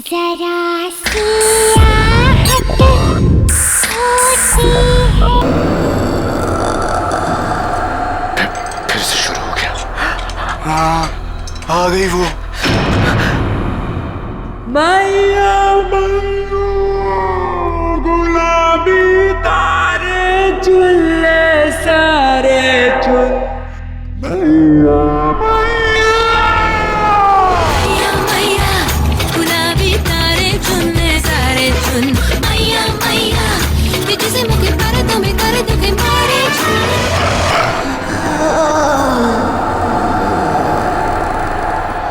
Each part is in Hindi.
जरा सियाहत होती है। फिर से शुरू हो गया। हाँ, आ गई वो। मैया मैया गुलाबी तारे चुल्ले सारे चुल मैया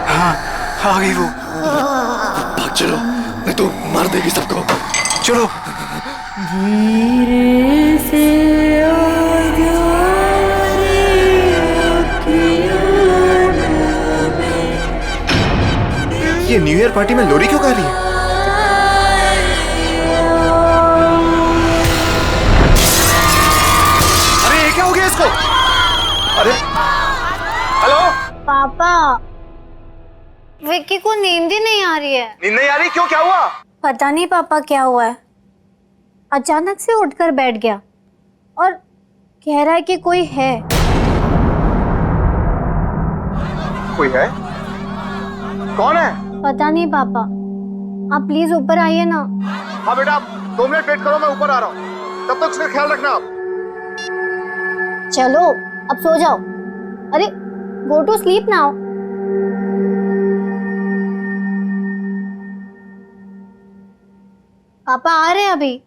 हाँ, आ गई वो। भाग चलो, नहीं तो मार देगी सबको। चलो। धीरे से ये न्यू ईयर पार्टी में लोरी क्यों गा रही है? अरे ये क्या हो गया इसको? अरे हेलो पापा, विक्की को नींद ही नहीं आ रही है। नींद नहीं आ रही? क्यों, क्या हुआ? पता नहीं पापा क्या हुआ है, अचानक से उठकर बैठ गया और कह रहा है कि कोई है। कोई है? कौन है? पता नहीं पापा, आप प्लीज ऊपर आइए ना। हाँ बेटा, आप 2 मिनट वेट करो, मैं ऊपर आ रहा हूँ। तब तक उसका ख्याल रखना आप। चलो अब सो जाओ। अरे गो टू स्लीप नाउ। पापा आ रहे हैं अभी।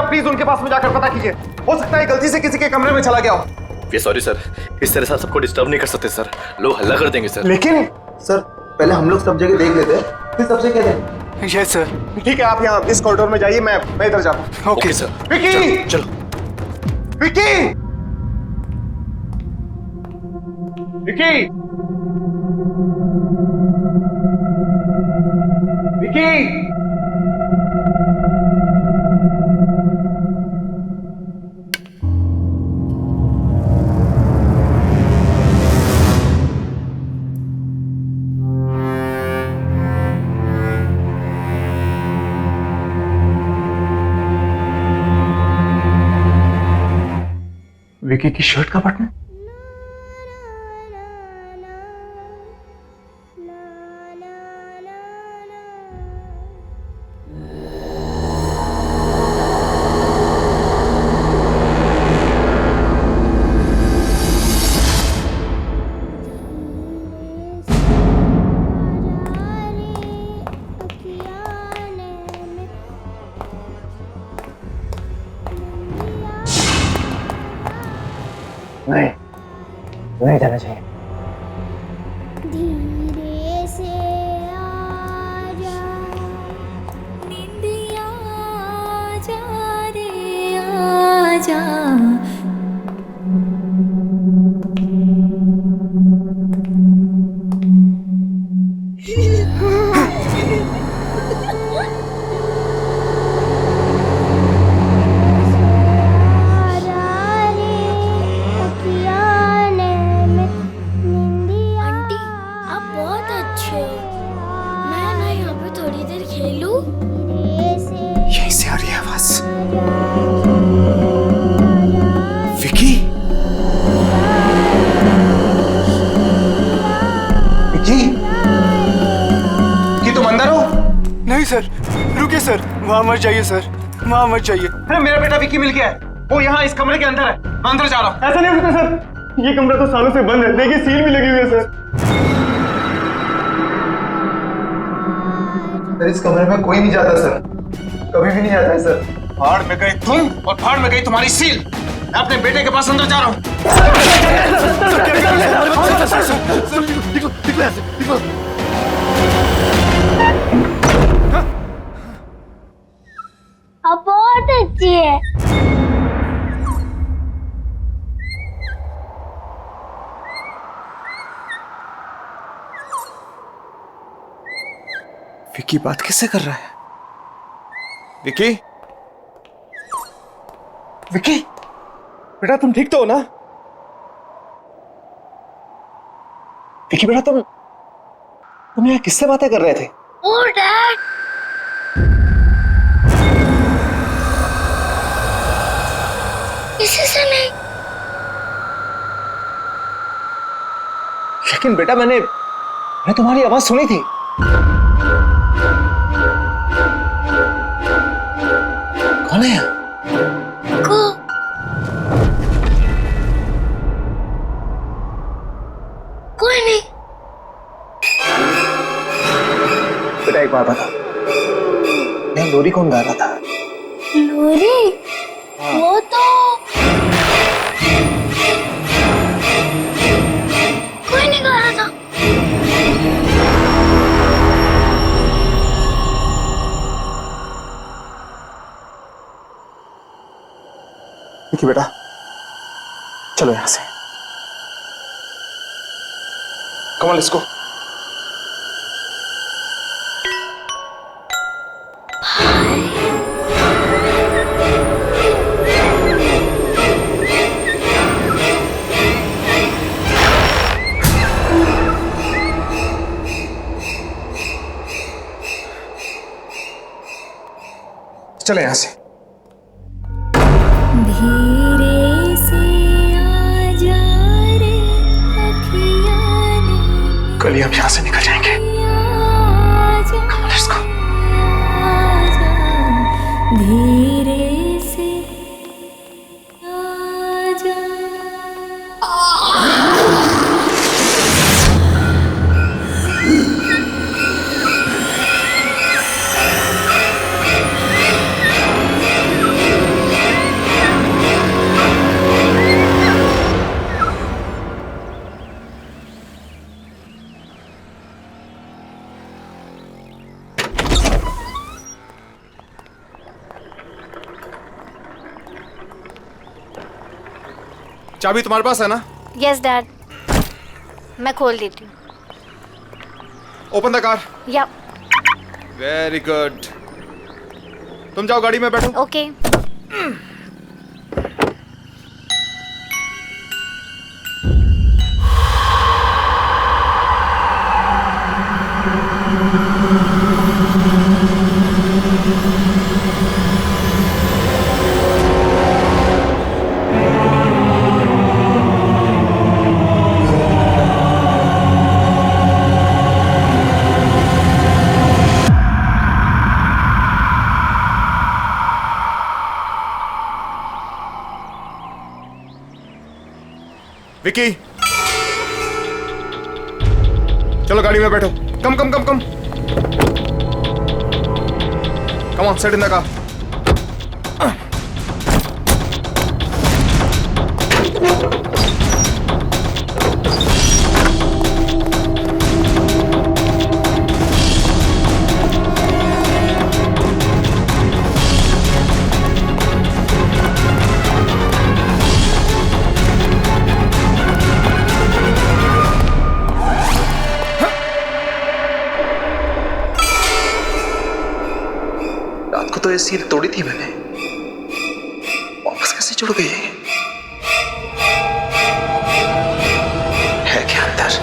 प्लीज उनके पास में जाकर पता कीजिए। हो सकता है गलती से किसी के कमरे में चला गया हो। वे सॉरी सर, इस तरह से आप सबको डिस्टर्ब नहीं कर सकते सर, लोग हल्ला कर देंगे सर। लेकिन सर पहले हम लोग सब जगह देख लेते हैं, फिर सबसे कह दें। Yes sir. ठीक है, आप यहाँ इस कॉरिडोर में जाइए, मैं इधर जाता हूँ। Okay sir. विकी, चलो विकी, विकी, विकी। विकी की शर्ट का बटन। नहीं जाना चाहिए। धीरे से आजा निंदिया जा रे आजा यहीं से आ रही है आवाज। विकी, विकी, कि तुम अंदर हो? नहीं सर, रुकिए सर, वहाँ मत जाइए सर, वहाँ मत जाइए। अरे मेरा बेटा विकी मिल गया है, वो यहाँ इस कमरे के अंदर है, मैं अंदर जा रहा हूँ। ऐसा नहीं होता सर, ये कमरा तो सालों से बंद है, देखिए सील भी लगी हुई है सर। इस कमरे में कोई नहीं जाता सर, कभी भी नहीं आता है सर। भाड़ में गई तुम और भाड़ में गई तुम्हारी सील। मैं अपने बेटे के पास अंदर जा रहा हूँ। अब बहुत अच्छी है। विकी बात किससे कर रहा है? विकी, विकी, बेटा तुम ठीक तो हो ना? विकी बेटा तुम यहाँ किससे बातें कर रहे थे? ओ डैड, किसी से नहीं। लेकिन बेटा मैंने तुम्हारी आवाज सुनी थी। कौन है? कोई नहीं। बेटा एक बात बता, नहीं लोरी कौन गा रहा था? लोरी? वो तो कोई नहीं गा रहा था। विकी बेटा चलो यहां से। Come on let's go. चले यहां से। धीरे से आजा रे अखियाँ ने कल ही हम यहां से निकल जाएंगे। आजा Come on, let's go. आजा धीरे से आजा। चाबी तुम्हारे पास है ना? यस डैड, मैं खोल देती हूँ। Open the car. या वेरी गुड। तुम जाओ गाड़ी में बैठो। ओके। विकी, चलो गाड़ी में बैठो। Come come come come come on, set in the car. रात को तो ये सील तोड़ी थी मैंने, वापस कैसे जुड़ गई है क्या अंदर?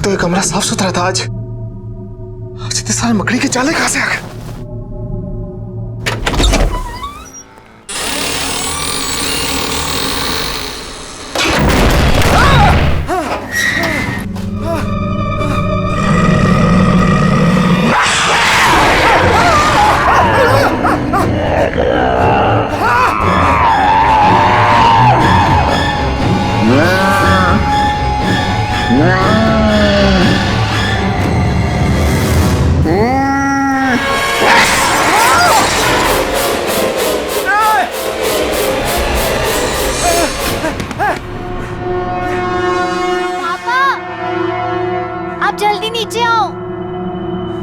तो ये कमरा साफ सुथरा था, आज इतने सारे मकड़ी के जाले कहां से आ गए? आप जल्दी नीचे आओ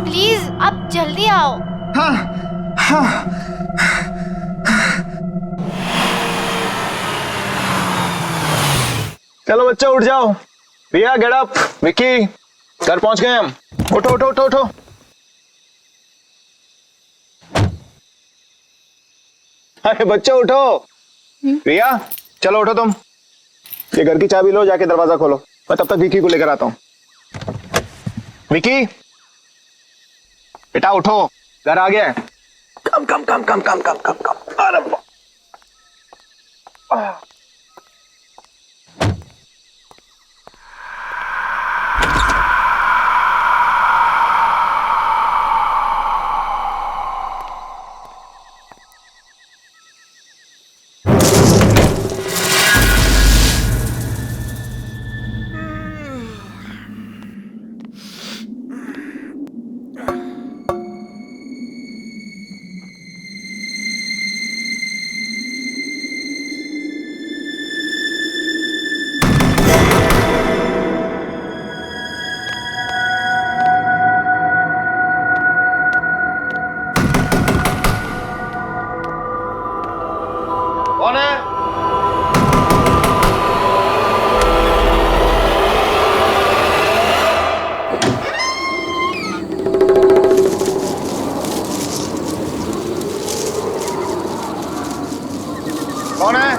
प्लीज, आप जल्दी आओ। हाँ हाँ। चलो बच्चे उठ जाओ। रिया गेट अप। विक्की घर पहुंच गए हम। उठो उठो उठो उठो। अरे बच्चे उठो। रिया चलो उठो तुम। ये घर की चाबी लो, जाके दरवाजा खोलो। मैं तब तक विक्की को लेकर आता हूँ। विक्की बेटा उठो, घर आ गया है। कम come come come come come come कम। अरे कौन है? कौन है?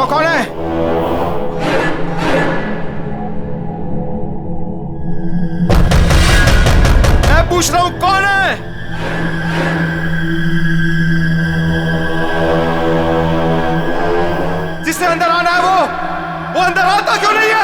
कौन है? मैं पूछ रहा हूं कौन है? जिससे अंदर आना है वो अंदर आता क्यों नहीं है?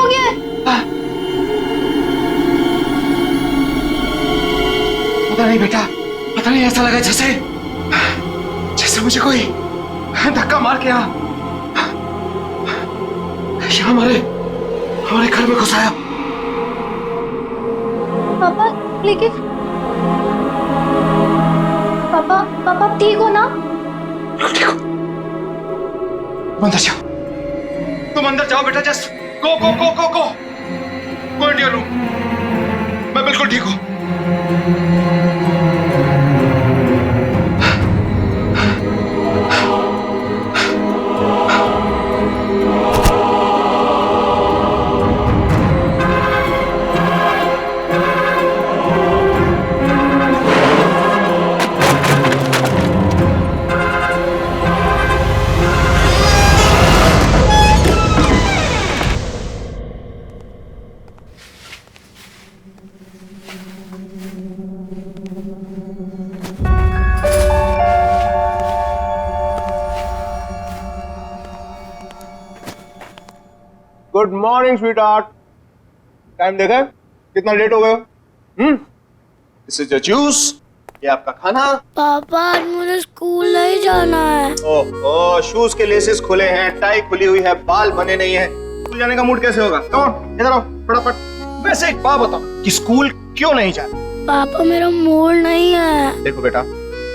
गया? पता नहीं बेटा, पता नहीं, ऐसा लगा जैसे जैसे मुझे कोई धक्का मार के यहाँ हमारे हमारे घर में घुसाया। पापा लेकिन पापा पापा आप ठीक हो ना? ठीक हो? अंदर जाओ, तुम अंदर जाओ बेटा, just go go go go go go into your room. मैं बिल्कुल ठीक हूँ। Good morning sweetheart. टाइम देखा है? कितना लेट हो गए? दिस इज योर जूस, ये आपका खाना। पापा आज मुझे स्कूल नहीं जाना है। ओह, शूज के लेसेस खुले हैं, टाई खुली हुई है, बाल बने नहीं है, स्कूल जाने का मूड कैसे होगा? कम ऑन, इधर आओ फटाफट। वैसे एक बात बताओ कि स्कूल क्यों नहीं जाना? पापा मेरा मूड नहीं है। देखो बेटा,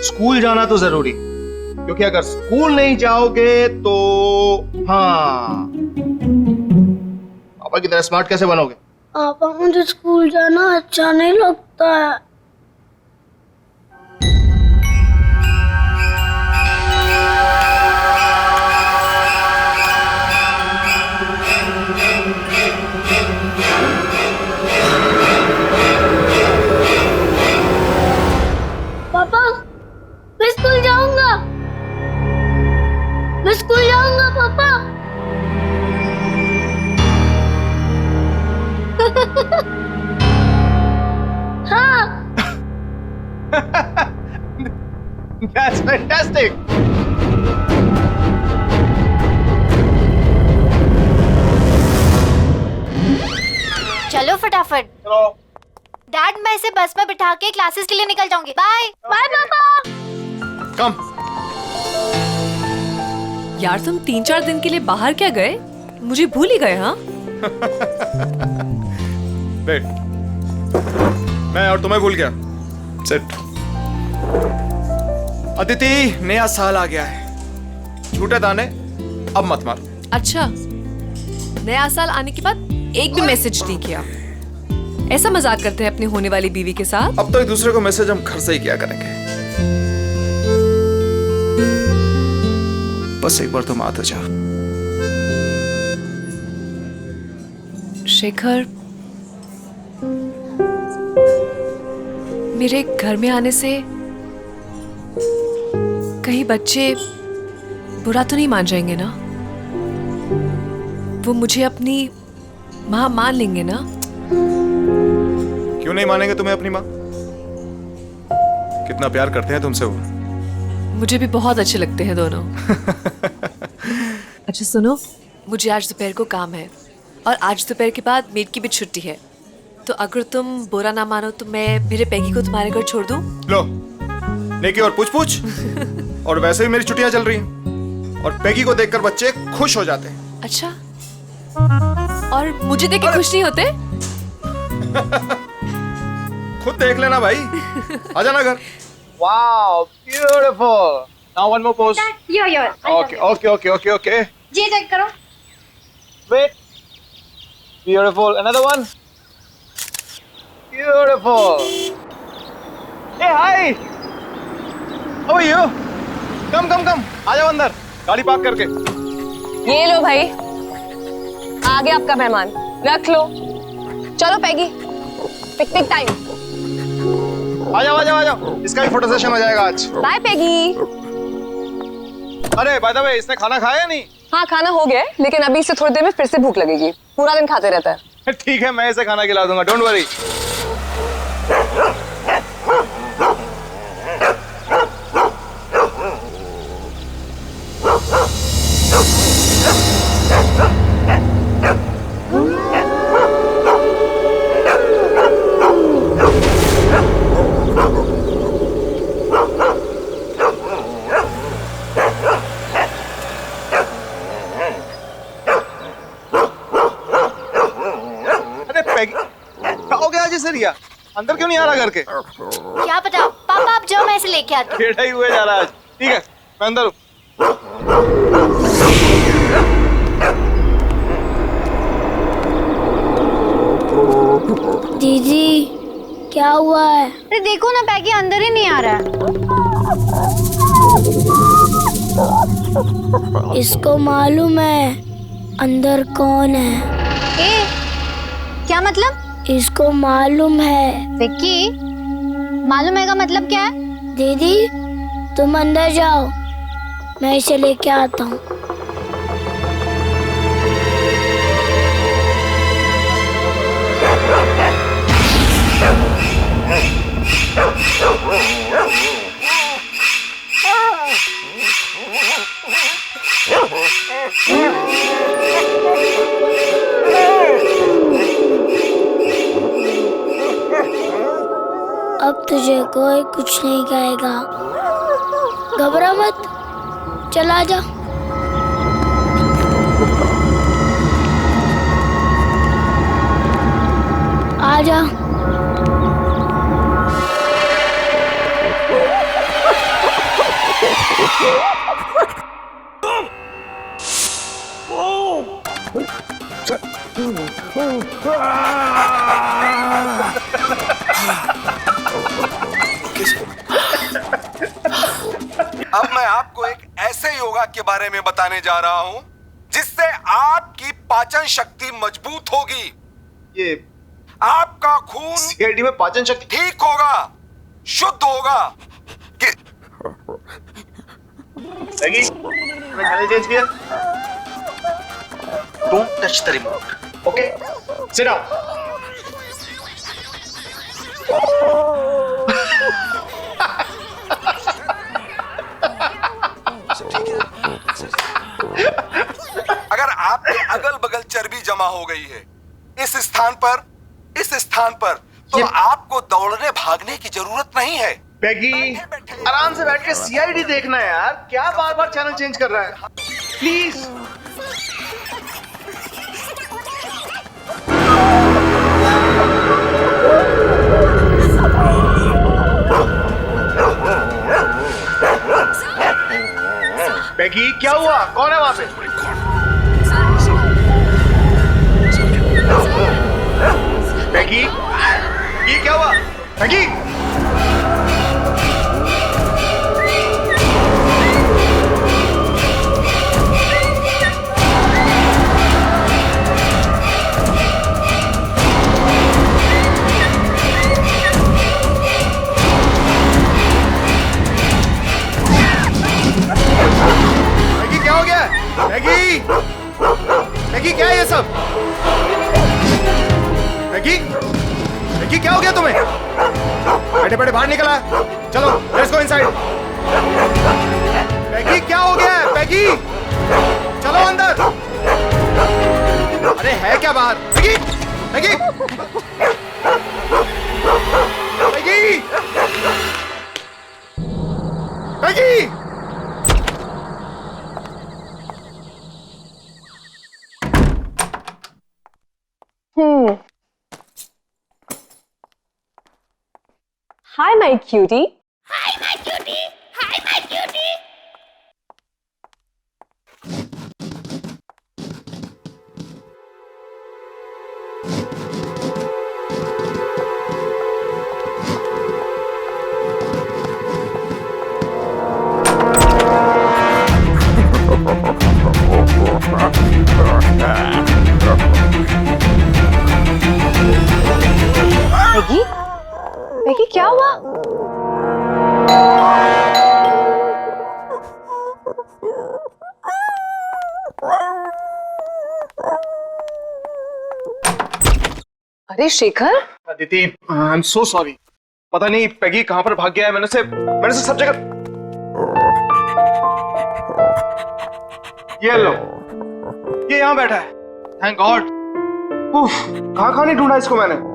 स्कूल जाना तो जरूरी, क्योंकि अगर स्कूल नहीं जाओगे तो हाँ, पापा की तरह स्मार्ट कैसे बनोगे? पापा मुझे स्कूल जाना अच्छा नहीं लगता है। पापा मैं स्कूल जाऊंगा, मैं स्कूल जाऊंगा पापा। हाँ। That's fantastic. चलो फटाफट। चलो। डैड मैं इसे बस में बिठा के क्लासेस के लिए निकल जाऊंगी। बाय बाय पापा। कम। यार तुम 3-4 दिन के लिए बाहर क्या गए? मुझे भूल ही गए। हाँ वेट, मैं और तुम्हें भूल गया। सिट। अदिति, नया साल आ गया है, झूठे दाने अब मत मारो। अच्छा, नया साल आने के बाद एक भी मैसेज नहीं किया। ऐसा मजाक करते हैं अपनी होने वाली बीवी के साथ? अब तो एक दूसरे को मैसेज हम घर से ही किया करेंगे। बस एक बार तुम आ तो जाओ। शेखर, मेरे घर में आने से कहीं बच्चे बुरा तो नहीं मान जाएंगे ना? वो मुझे अपनी माँ मान लेंगे ना? क्यों नहीं मानेंगे तुम्हें अपनी माँ? कितना प्यार करते हैं तुमसे वो। मुझे भी बहुत अच्छे लगते हैं दोनों। अच्छा सुनो, मुझे आज दोपहर को काम है और आज दोपहर के बाद मेड की भी छुट्टी है, तो अगर तुम बुरा ना मानो तो मैं मेरे पैगी को तुम्हारे घर छोड़ दूं? लो, नेकी और पूछ और वैसे भी मेरी छुट्टियां चल रही हैं और पैगी को देखकर बच्चे खुश हो जाते हैं। अच्छा, और मुझे देख के खुश नहीं होते? खुद देख लेना भाई। आ जाना घर। Wow, beautiful. Now one more pose. Okay. जी चेक करो। Wait. Beautiful. Another one. Beautiful. Hey hi. How are you? Come. आ जाओ अंदर, गाड़ी पार्क करके। ये लो भाई, आ गया आपका मेहमान, रख लो। चलो पैगी, पिकनिक टाइम। आ जाओ। इसका भी फोटो सेशन हो जाएगा आज। बाय पैगी। अरे बाय द वे, इसने खाना खाया या नहीं? हाँ खाना हो गया है, लेकिन अभी से थोड़ी देर में फिर से भूख लगेगी। पूरा दिन खाते रहता है। ठीक है, मैं इसे खाना खिला दूंगा, डोंट वरी। पैगी क्या हो गया जी? रिया अंदर क्यों नहीं आ रहा घर के? क्या पता, पापा आप जाओ, मैं इसे लेके आती हूँ। टेढ़ा ही हुए जा रहा है आज। ठीक है मैं अंदर हूँ। दीदी क्या हुआ है? अरे देखो ना, पैगी अंदर ही नहीं आ रहा है। इसको मालूम है अंदर कौन है? ए, क्या मतलब? इसको मालूम है। विक्की, मालूम है का मतलब क्या है? दीदी तुम अंदर जाओ, मैं इसे लेके आता हूँ। अब तुझे कोई कुछ नहीं कहेगा, घबरा मत, चला जा। आ जा। अब मैं आपको एक ऐसे योगा के बारे में बताने जा रहा हूं जिससे आपकी पाचन शक्ति मजबूत होगी। ये आपका खून सीआईडी में पाचन शक्ति ठीक होगा, शुद्ध होगा। पैगी मैं चैनल चेंज किया। Don't touch the remote. Okay sit down. अगर आपके अगल बगल चर्बी जमा हो गई है इस स्थान पर तो आपको दौड़ने भागने की जरूरत नहीं है। पैगी आराम से बैठ के सीआईडी देखना है यार, क्या बार बार चैनल चेंज कर रहा है? प्लीज। पैगी क्या हुआ? कौन है वहां पे? पैगी ये क्या हुआ? पैगी क्या हो गया? मैगी मैगी क्या है ये सब? मैगी मैगी क्या हो गया तुम्हें? बैठे बैठे बाहर निकला है। चलो लेट्स गो इनसाइड। मैगी क्या हो गया है? मैगी चलो अंदर। अरे है क्या बाहर? Maggi Maggi Maggi Maggi Hi, my cutie. Maggi Maggi क्या हुआ? अरे Shekhar, Aditi I am so sorry. पता नहीं पैगी कहां पर भाग गया है। मैंने से सब जगह। ये लो, ये यहां बैठा है। Thank God. कहां नहीं ढूंढा इसको मैंने।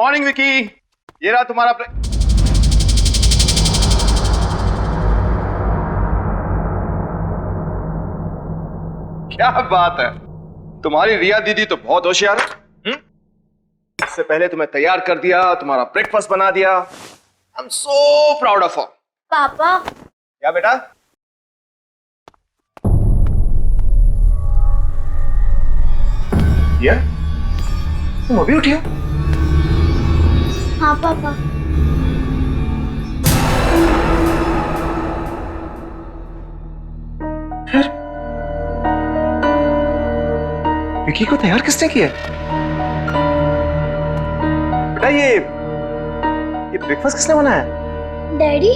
मॉर्निंग विकी, ये रहा तुम्हारा क्या बात है, तुम्हारी रिया दीदी तो बहुत होशियार है। इससे पहले तुम्हें तैयार कर दिया, तुम्हारा ब्रेकफास्ट बना दिया। I am so proud of her. पापा, क्या बेटा? ये तुम अभी उठी हो? हाँ पापा। विकी को तैयार किसने किया? बेटा ये ब्रेकफास्ट किसने बनाया? डैडी,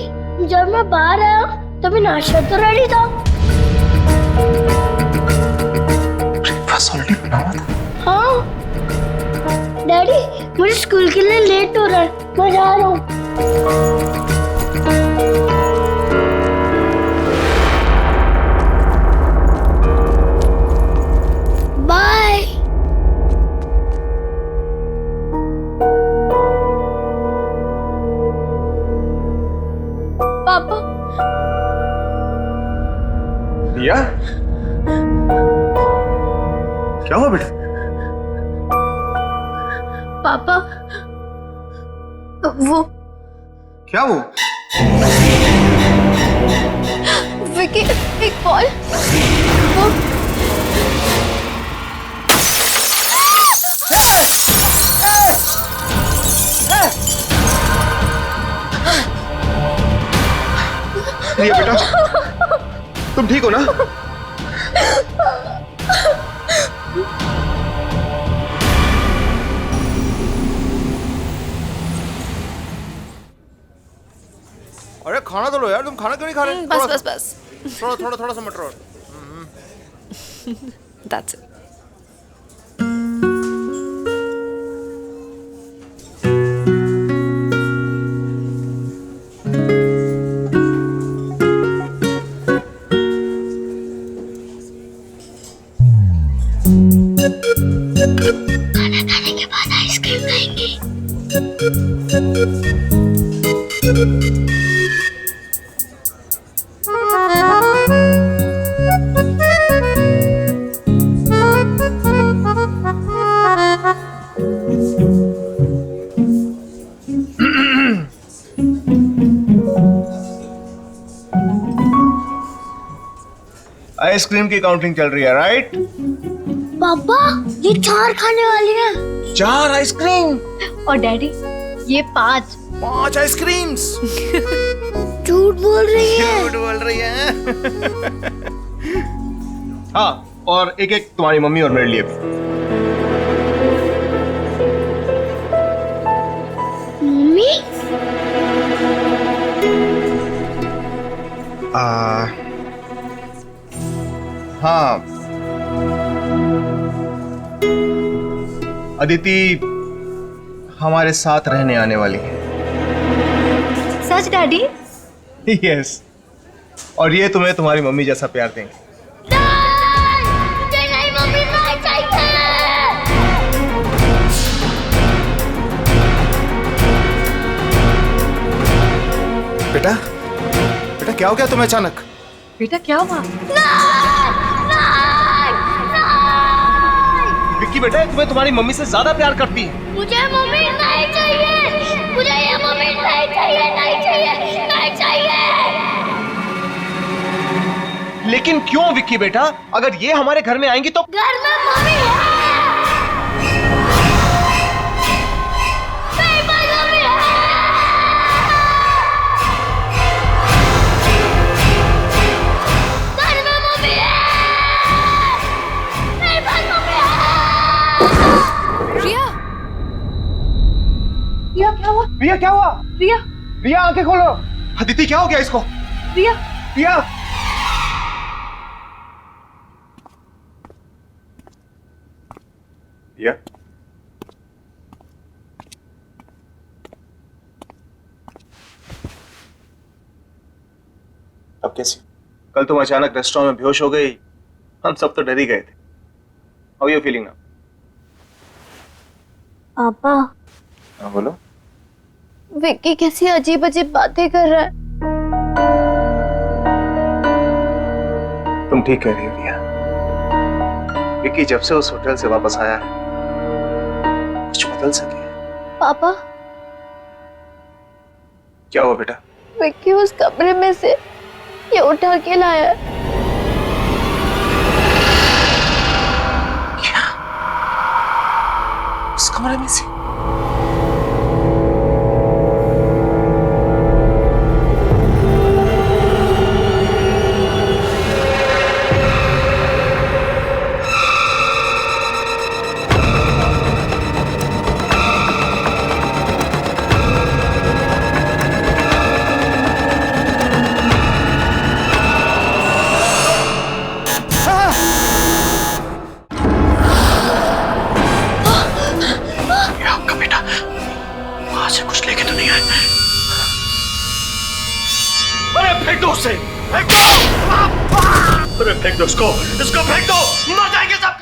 जब मैं बाहर आया तभी नाश्ता तो रेडी था। ब्रेकफास्ट ऑलरेडी बना हुआ था। हाँ डैडी, मुझे स्कूल के लिए लेट हो रहा है, मैं जा रहा हूँ। बाय। पापा। रिया, क्या हुआ बेटा? पापा, वो क्या वो? विकी, एक बॉल, वो रिया बेटा, तुम ठीक हो ना? अरे खाना तो लो यार, तुम खाना क्यों नहीं खा रहे? बस बस बस। थोड़ा सा मटर और। That's it. खाना खाने के बाद आइसक्रीम खाएंगे। आइसक्रीम की काउंटिंग चल रही है, राइट? पापा, ये 4 खाने वाली है। 4 आइसक्रीम और डैडी ये 5। 5 आइसक्रीम्स। झूठ बोल रही है। झूठ बोल रही है। हाँ, और एक एक तुम्हारी मम्मी और मेरे लिए भी। मम्मी? हाँ, अदिति हमारे साथ रहने आने वाली है। सच डैडी? यस, और ये तुम्हें तुम्हारी मम्मी जैसा प्यार देंगे। मुझे नहीं मम्मी, नहीं चाहिए। बेटा, बेटा क्या हो गया तुम्हें अचानक? बेटा क्या हुआ? विक्की बेटा, तुम्हें तुम्हारी मम्मी से ज्यादा प्यार करती है। मुझे मम्मी नहीं चाहिए, मुझे ये मम्मी नहीं चाहिए, नहीं चाहिए, नहीं चाहिए। लेकिन क्यों विक्की बेटा? अगर ये हमारे घर में आएंगी तो घर में मम्मी है। मेरे पास मम्मी है। घर में मम्मी है। मेरे पास मम्मी है। रिया, रिया क्या हुआ? रिया क्या हुआ? रिया, रिया आंखें खोलो। अदिति क्या हो गया इसको? रिया, रिया, रिया, अब कैसी? कल तुम अचानक रेस्टोरेंट में बेहोश हो गई, हम सब तो डर ही गए थे। How are you feeling now? पापा हाँ बोलो। विक्की कैसी अजीब अजीब बातें कर रहा है। तुम ठीक कह रही हो रिया। विक्की जब से उस होटल से वापस आया है कुछ बदल सके। पापा, क्या हुआ बेटा? विक्की उस कमरे में से ये उठा के लाया है। क्या? उस कमरे में से? अरे फेंक दो इसको फेंक दो, मर जाएंगे सब।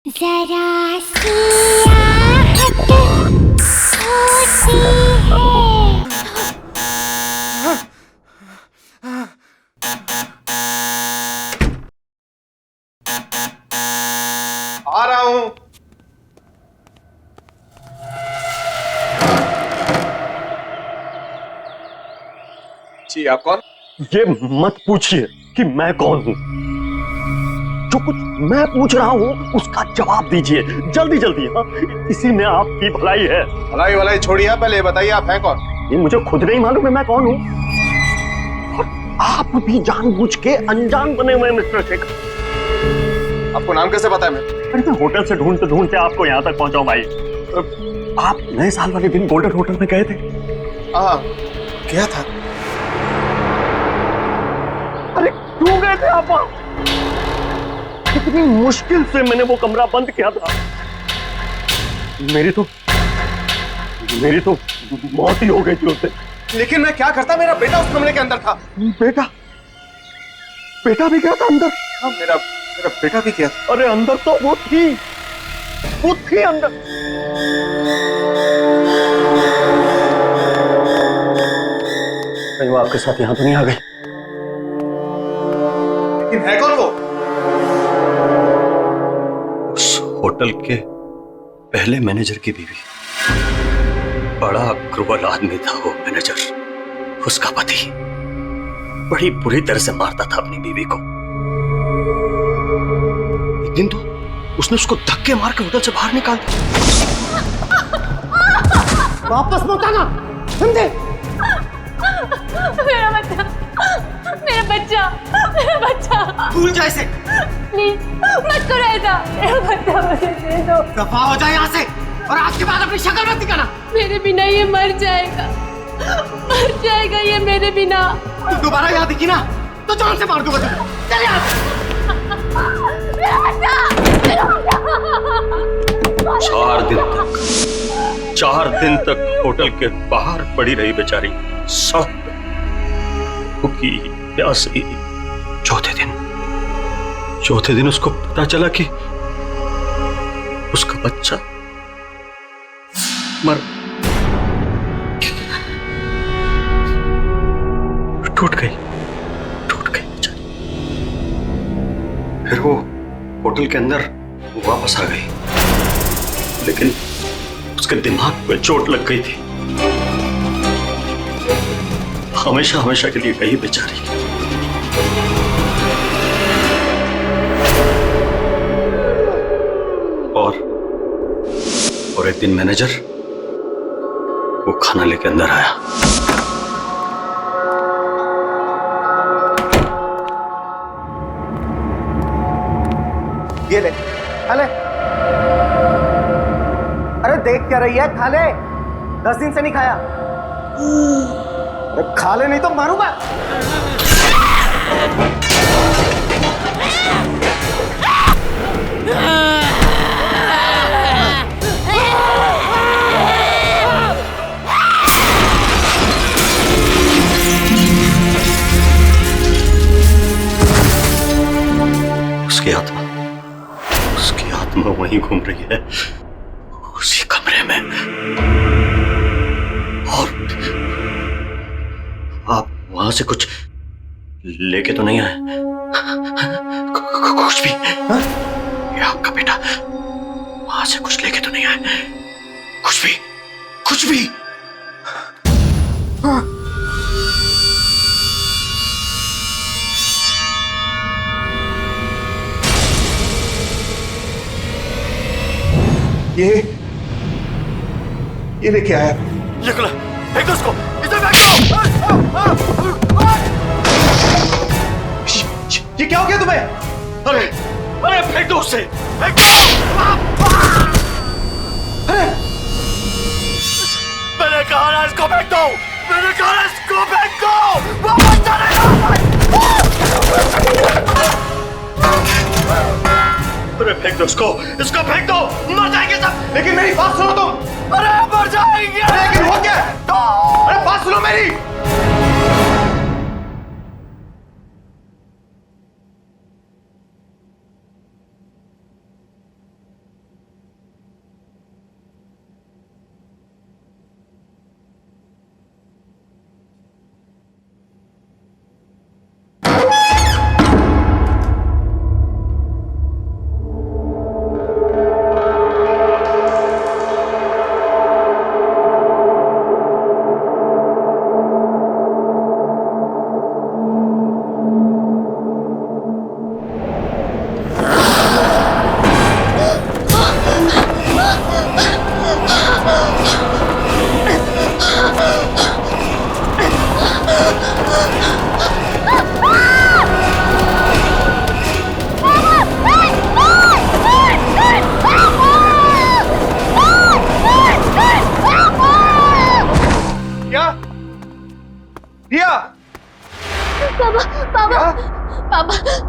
जरा सी आहट होती आ रहा हूं। जी आप कौन? ये मत पूछिए कि मैं कौन हूं। जो कुछ मैं पूछ रहा हूं उसका जवाब दीजिए जल्दी जल्दी। हाँ, इसी में आपकी भलाई है। भलाई भलाई छोड़िए, पहले ये बताइए आप हैं कौन? ये मुझे खुद नहीं मालूम है मैं कौन हूं। और आप भी जानबूझ के अनजान बने हुए मिस्टर शेखर। आपको नाम कैसे पता है? अरे मैं होटल से ढूंढते ढूंढते आपको यहाँ तक पहुंचा भाई। आप नए साल वाले दिन गोल्डन होटल में गए थे? हाँ, गया था। अरे क्यों गए थे आप? कितनी मुश्किल से मैंने वो कमरा बंद किया था। मेरी तो मौत ही हो गई थी उससे। लेकिन मैं क्या करता, मेरा बेटा उस कमरे के अंदर था। बेटा भी गया था अंदर? हाँ, मेरा बेटा भी गया था। अरे अंदर तो वो थी अंदर। कहीं वो आपके साथ यहां तो नहीं आ गई? लेकिन है कौन वो? उस होटल के पहले मैनेजर की बीवी। बड़ा क्रूर आदमी था वो मैनेजर। उसका पति बड़ी बुरी तरह से मारता था अपनी बीवी को। एक दिन तो उसने उसको धक्के मार के होटल से बाहर निकाल दिया। वापस मत आना, समझे? मेरा बच्चा भूल जाए इसे। प्लीज मत करो ऐसा। मेरा बच्चा मुझे दे दो। दफा हो जाए यहाँ से और आज के बाद अपनी शक्ल मत दिखाना। मेरे बिना ये मर जाएगा ये मेरे बिना। तू दोबारा यहाँ दिखी ना तो जान से मार दूंगा तुझे। चल यहाँ से। 4 दिन तक होटल के बाहर पड़ी रही बेचारी, सब भूखी प्यासी। चौथे दिन उसको पता चला कि उसका बच्चा मर टूट गई बेचारी। फिर वो होटल के अंदर वापस आ गई, लेकिन उसके दिमाग पे चोट लग गई थी। हमेशा के लिए गई बेचारी। और एक दिन मैनेजर वो खाना लेके अंदर आया। ये ले, खा ले। अरे देख क्या रही है, खा ले। 10 दिन से नहीं खाया। अरे खा ले नहीं तो मारूंगा। वहीं घूम रही है, उसी कमरे में। और आप वहां से कुछ लेके तो नहीं आए? कुछ भी? ये आपका बेटा वहां से कुछ लेके तो नहीं आए? कुछ भी? कुछ भी? ये लेके आया। ये खुला, फेंक दो उसको, इधर फेंक दो। ये क्या हो गया तुम्हें? अरे अरे फेंक दो उससे, फेंक दो। अरे मैंने कहा ना इसको फेंक दो, मैंने कहा ना इसको फेंक दो, वापस चलेगा। अरे फेंक दो इसको फेंक दो, मर जाएंगे सब। लेकिन मेरी बात सुनो तुम। अरे मर जाएंगे। लेकिन हो क्या? अरे बात सुनो मेरी।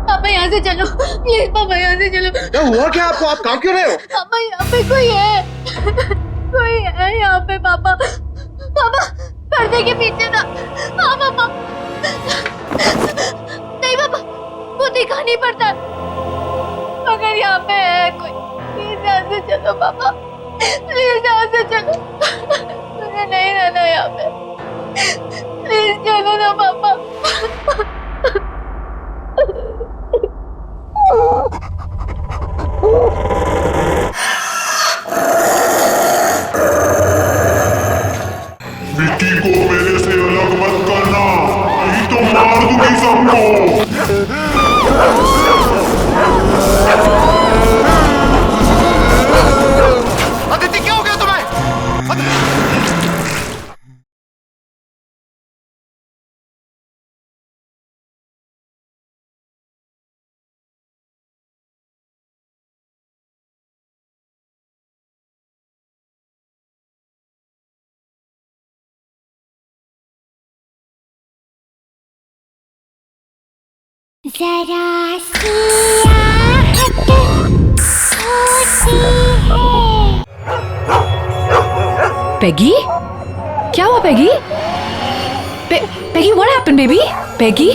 पापा यहाँ से चलो प्लीज, पापा यहाँ से चलो। क्या हुआ क्या आपको? आप काम क्यों रहे हो? पापा यहाँ पे कोई है यहाँ पे। पापा पर्दे के पीछे था। पापा नहीं पापा, वो दिखा नहीं पड़ता, मगर यहाँ पे है कोई। प्लीज यहाँ से चलो पापा, प्लीज यहाँ से चलो, मुझे नहीं रहना यहाँ पे। प्लीज चलो ना पापा। विक्की को मेरे से अलग मत करना, नहीं तो मार दूंगी सबको। अदिति क्या हो गया तुम्हें? जरा सी आहट होती है। पेगी, क्या हुआ Peggy? Peggy, what happened baby? Peggy?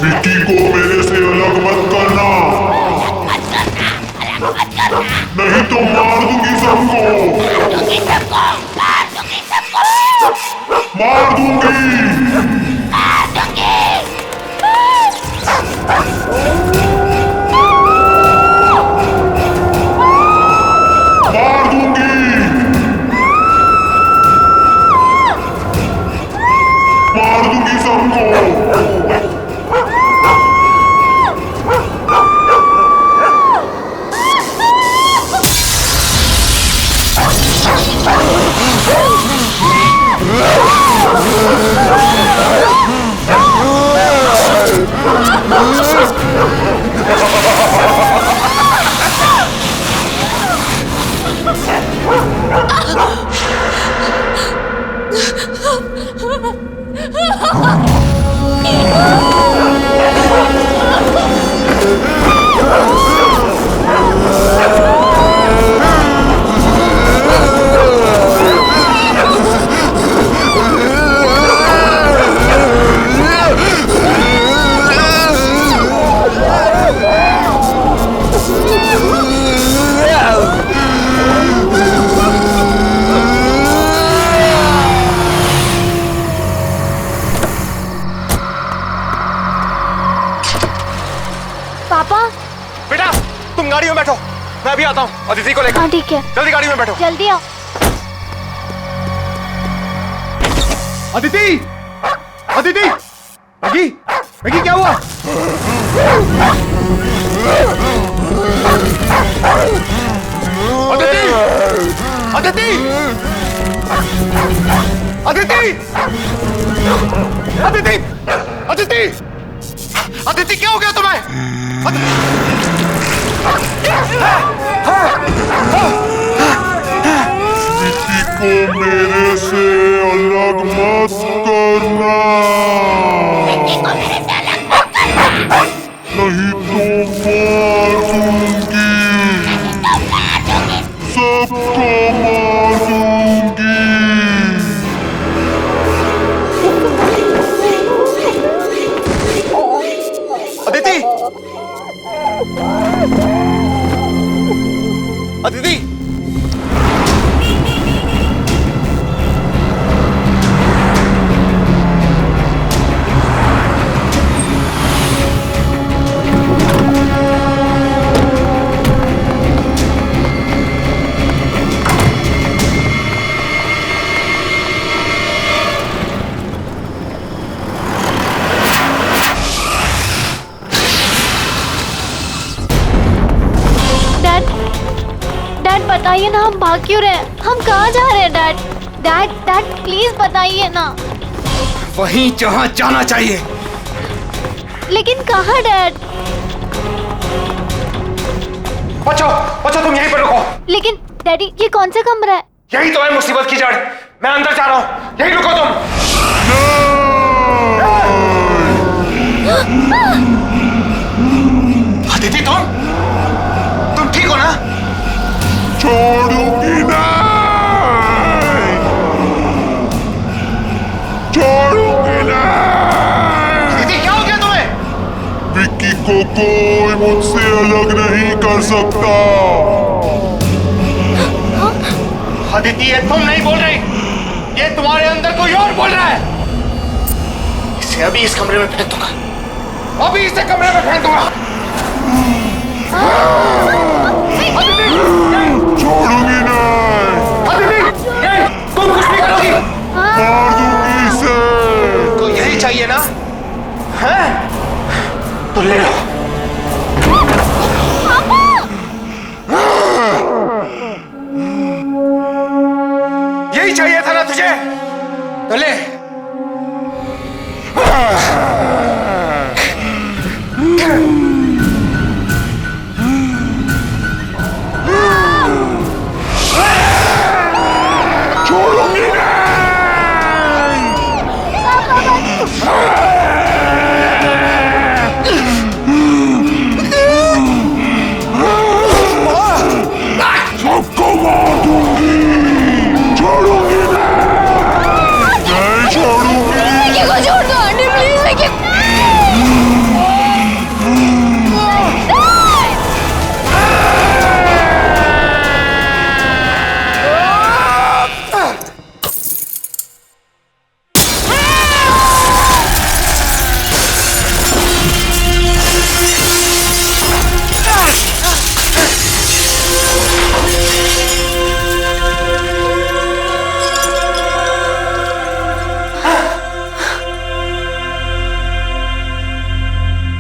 Vicky को मेरे से अलग मत करना, नहीं तो मार दूंगी सबको। मार दूंगी। Ah! बेटा तुम गाड़ी में बैठो, मैं अभी आता हूँ अदिति को लेकर। हाँ ठीक है, जल्दी गाड़ी में बैठो। जल्दी आओ। अदिति, अदिति, मैगी, मैगी क्या हुआ? अदिति, अदिति, अदिति, अदिति, अदिति, अदिति क्या हो गया तुम्हें? किसी को मेरे से अलग मत करना, नहीं तो मार दूंगी, सबको मार दूंगी। अदिति, अदिति, डैड बताइए ना, हम भाग क्यों रहे हैं? हम कहाँ जा रहे हैं डैड? डैड डैड प्लीज बताइए ना। वहीं जहाँ जाना चाहिए। लेकिन कहाँ डैड? बच्चों, बच्चों तुम यहीं पर रुको। लेकिन डैडी ये कौन सा कमरा है? यही तो है मुसीबत की जड़। मैं अंदर जा रहा हूँ, यहीं रुको तुम। अदिति तुम ठीक हो ना? छोड़ूंगी नहीं, छोड़ूंगी नहीं। अदिति क्या हो गया तुम्हें? विक्की को कोई मुझसे अलग नहीं कर सकता। अदिति ये तुम नहीं बोल रही, ये तुम्हारे अंदर कोई और बोल रहा है। इसे अभी इस कमरे में फेंक दूंगा, अभी इसे कमरे में फेंक दूंगा। छोड़ूंगी नहीं। अदिति, तुम कुछ भी करोगी? मार दूंगी इसे। तो यही चाहिए ना? हैं? तो ले लो। यही चाहिए था ना तुझे? तो ले। छोड़ूंगी नहीं। सबको मार दूंगी, छोड़ूंगी नहीं, छोड़ूंगी। विक्की को छोड़ दो आंटी प्लीज।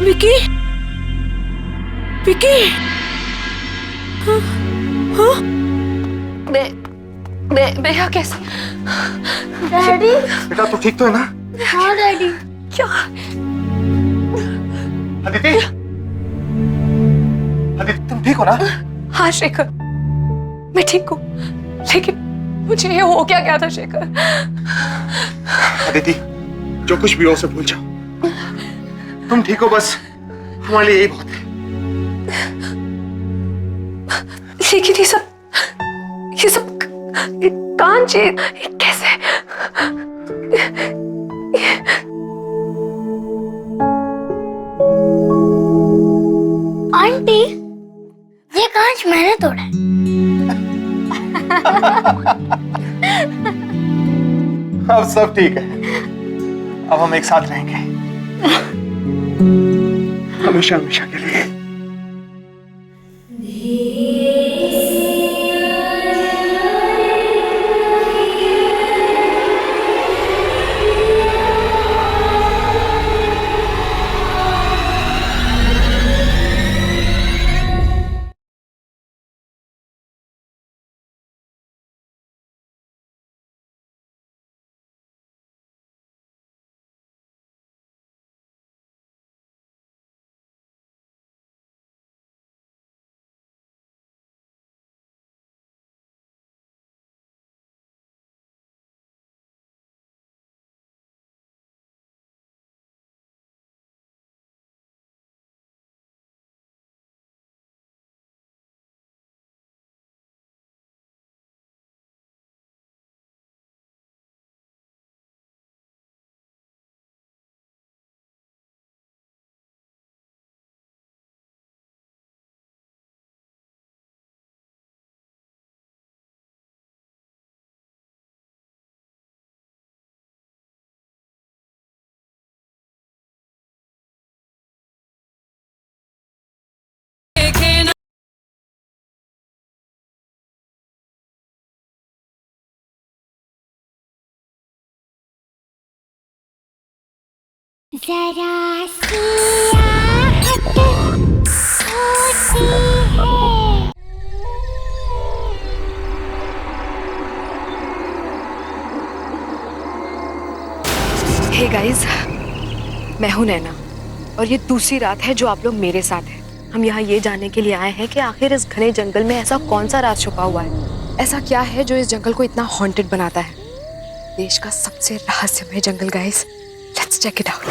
विक्की विक्की, मैं यहाँ कैसे? डैडी बेटा तू ठीक तो है ना? हाँ डैडी। क्या? अदिति, अदिति तुम ठीक हो ना? हाँ शेखर, मैं ठीक हूँ, लेकिन मुझे ये हो क्या गया था शेखर? अदिति जो कुछ भी हो उसे भूल जाओ, तुम ठीक हो बस, हमारे लिए यही बहुत है। लेकिन ये सब कांची कैसे? आंटी ये कांच मैंने तोड़ा है। अब सब ठीक है, अब हम एक साथ रहेंगे हमेशा हमेशा के लिए। जरा सी आहट होती है। हे गाइस, मैं हूं नैना और ये दूसरी रात है जो आप लोग मेरे साथ हैं। हम यहाँ ये जानने के लिए आए हैं कि आखिर इस घने जंगल में ऐसा कौन सा राज छुपा हुआ है, ऐसा क्या है जो इस जंगल को इतना हॉन्टेड बनाता है। देश का सबसे रहस्यमय जंगल guys, let's check it out.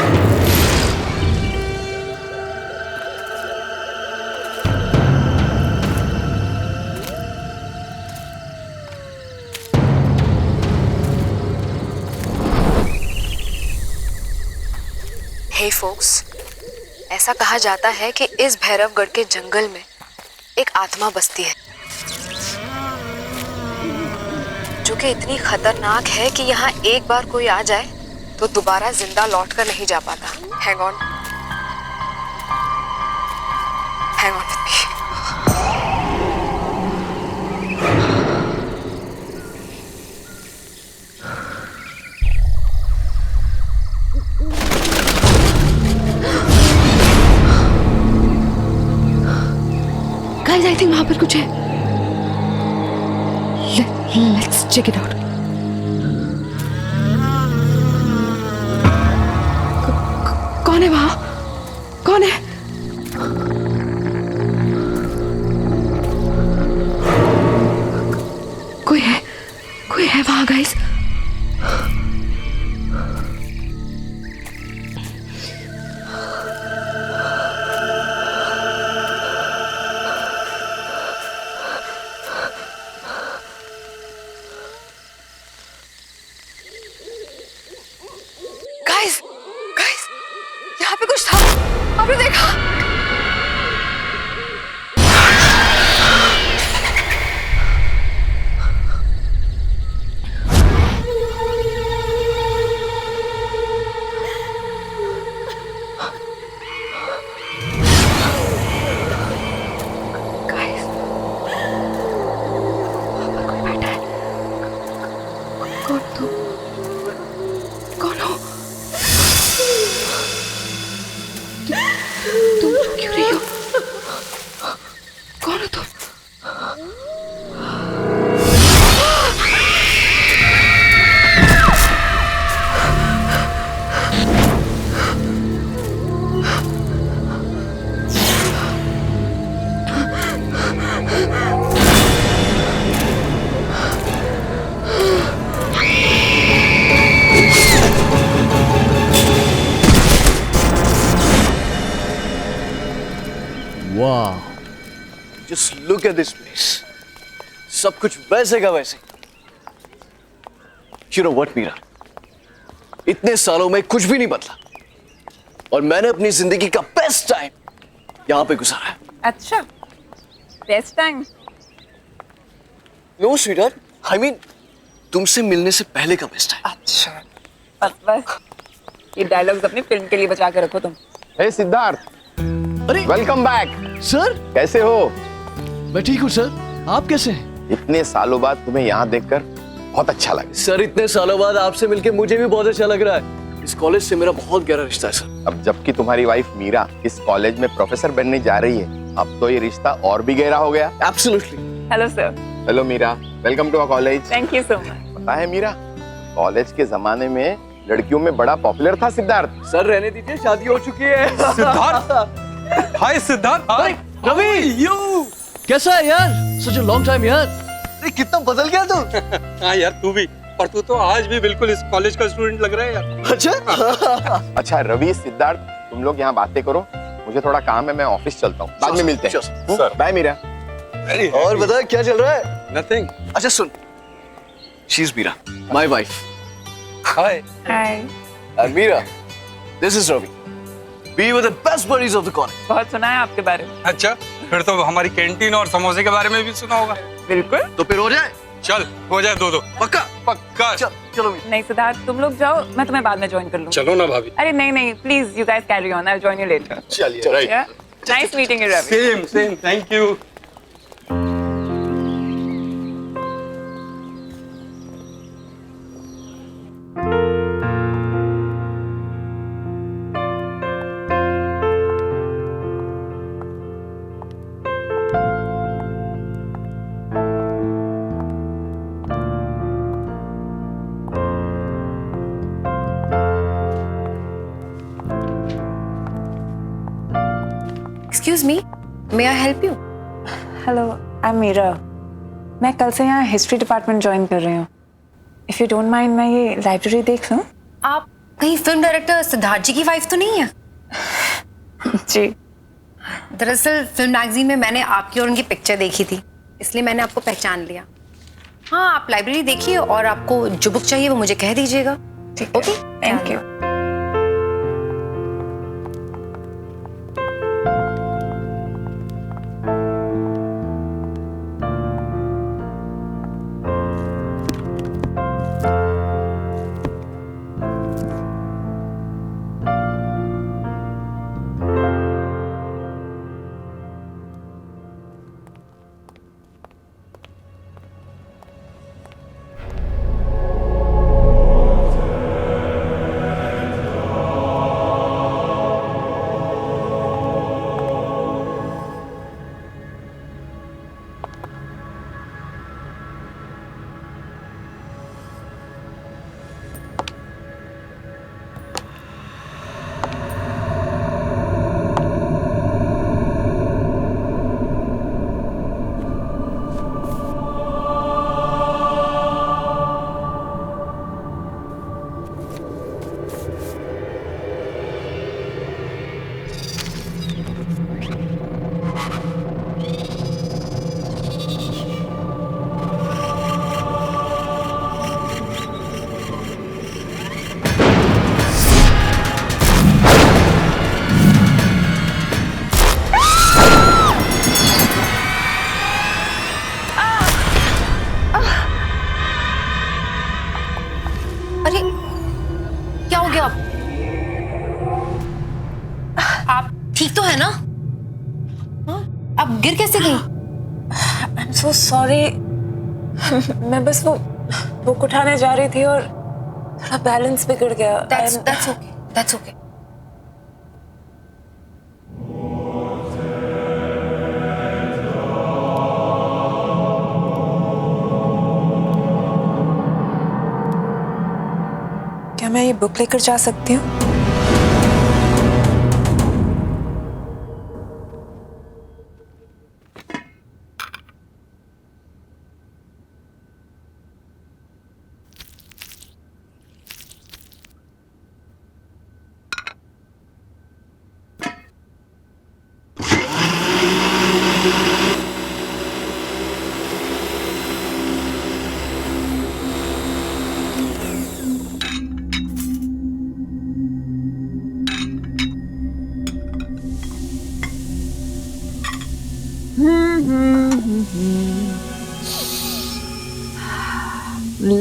Hey folks, ऐसा कहा जाता है कि इस भैरवगढ़ के जंगल में एक आत्मा बसती है जो कि इतनी खतरनाक है कि यहाँ एक बार कोई आ जाए तो दोबारा जिंदा लौट कर नहीं जा पाता। Hang on with me. Guys, I think वहां पर कुछ है। Let's check it out. कौन है वहां? कौन है? कोई है वहां गाइस। गाइस, यहाँ पे कुछ था, आपने देखा? गाइस, वहाँ पर कोई बैठा है। कौन तुम? कौन हो? तुम क्यों रही हो? कौन हो तुम? वाह, just look at this place. सब कुछ वैसे का वैसे। यू नो व्हाट मीरा, इतने सालों में कुछ भी नहीं बदला और मैंने अपनी जिंदगी का बेस्ट टाइम यहां पे गुजारा है। अच्छा, best time? No sweetheart, I mean तुमसे मिलने से पहले का बेस्ट टाइम। अच्छा, बस ये डायलॉग्स अपनी फिल्म के लिए बचा के रखो तुम। हे सिद्धार्थ, अरे वेलकम बैक सर। कैसे हो? मैं ठीक हूँ सर, आप कैसे हैं? इतने सालों बाद तुम्हें यहाँ देखकर बहुत अच्छा लगा। सर, इतने सालों बाद आपसे मिलके मुझे भी बहुत अच्छा लग रहा है। इस कॉलेज से मेरा बहुत गहरा रिश्ता है सर। अब जबकि तुम्हारी वाइफ मीरा इस कॉलेज में प्रोफेसर बनने जा रही है, अब तो ये रिश्ता और भी गहरा हो गया। Absolutely. Hello sir. Hello Meera, welcome to our college. Thank you so much. पता है मीरा, कॉलेज के जमाने में लड़कियों में बड़ा पॉपुलर था सिद्धार्थ। सर रहने दीजिए, शादी हो चुकी है। सिद्धार्थ, हाय सिद्धार्थ। हाय रवि, यू कैसा है यार? सच अ लॉन्ग टाइम यार। अरे कितना बदल गया तू। हाँ यार, तू भी, पर तू तो आज भी बिल्कुल इस कॉलेज का स्टूडेंट लग रहा है यार। अच्छा। अच्छा रवि, सिद्धार्थ, तुम लोग यहाँ बातें करो, मुझे थोड़ा काम है, मैं ऑफिस चलता हूँ, बाद में मिलते हैं। बाय मीरा। और बता क्या चल रहा है? नथिंग। अच्छा सुन, she is Meera, my wife. Hi. Hi. And Meera, this is Ravi. We were the best buddies of the college. बहुत सुना है आपके बारे में। अच्छा, फिर तो हमारी कैंटीन और समोसे के बारे में भी सुना होगा। बिल्कुल। तो फिर हो जाए। चल, हो जाए दो। पक्का? पक्का। चलो मीरा। नहीं सिद्धार्थ, तुम लोग जाओ, मैं तुम्हें बाद में ज्वाइन कर लूँ। चलो ना भाभी। अरे नहीं, please you guys carry on, I will join you later. चलिए। Right. Nice meeting you Ravi. Same, thank you. Excuse me, may I help you? Hello, I am Meera. मैं कल से यहाँ हिस्ट्री डिपार्टमेंट ज्वाइन कर रही हूँ। इफ यू डोंट माइंड, मैं ये लाइब्रेरी देख लूँ? आप कहीं फिल्म डायरेक्टर सिद्धार्थ जी की वाइफ तो नहीं है? जी। दरअसल फिल्म मैगजीन में मैंने आपकी और उनकी पिक्चर देखी थी, इसलिए मैंने आपको पहचान लिया। हाँ, आप लाइब्रेरी देखिए और आपको जो बुक चाहिए वो मुझे कह दीजिएगा। Okay, thank you. अरे क्या हो गया? आप ठीक तो है ना? हाँ? आप गिर कैसे गई? I am so sorry. मैं बस वो बुक उठाने जा रही थी और थोड़ा बैलेंस बिगड़ गया। That's okay. That's okay. क्या मैं ये बुक लेकर जा सकती हूँ?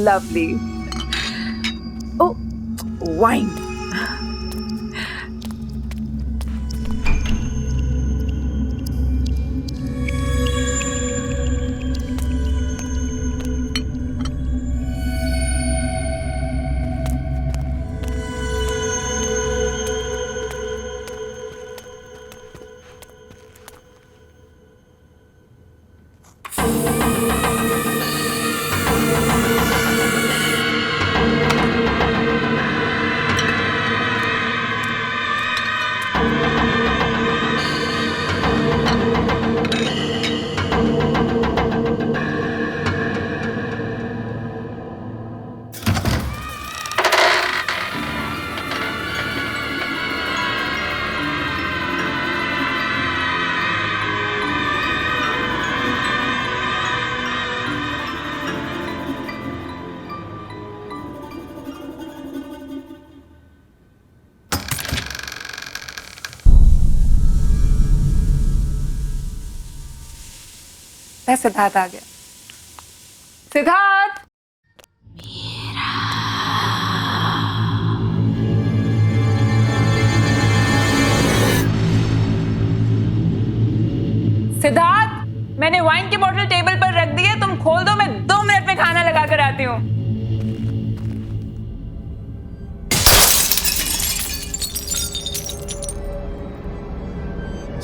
Lovely. Oh, wine. सिद्धार्थ आ गया। सिद्धार्थ, सिद्धार्थ, मैंने वाइन की बोतल टेबल पर रख दी है, तुम खोल दो, मैं 2 मिनट में खाना लगा कर आती हूँ।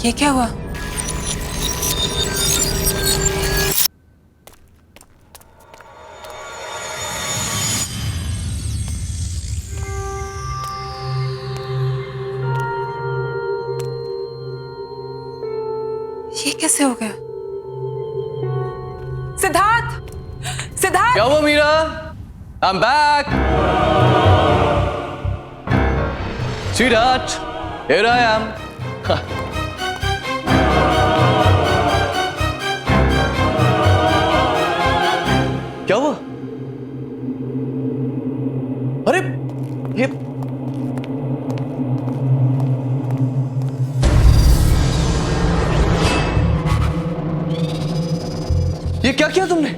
ये क्या हुआ? कैसे हो गया? सिद्धार्थ, सिद्धार्थ! क्या हुआ Meera? I'm back. Sweetheart, here I am. क्या हुआ? अरे ये क्या किया तुमने?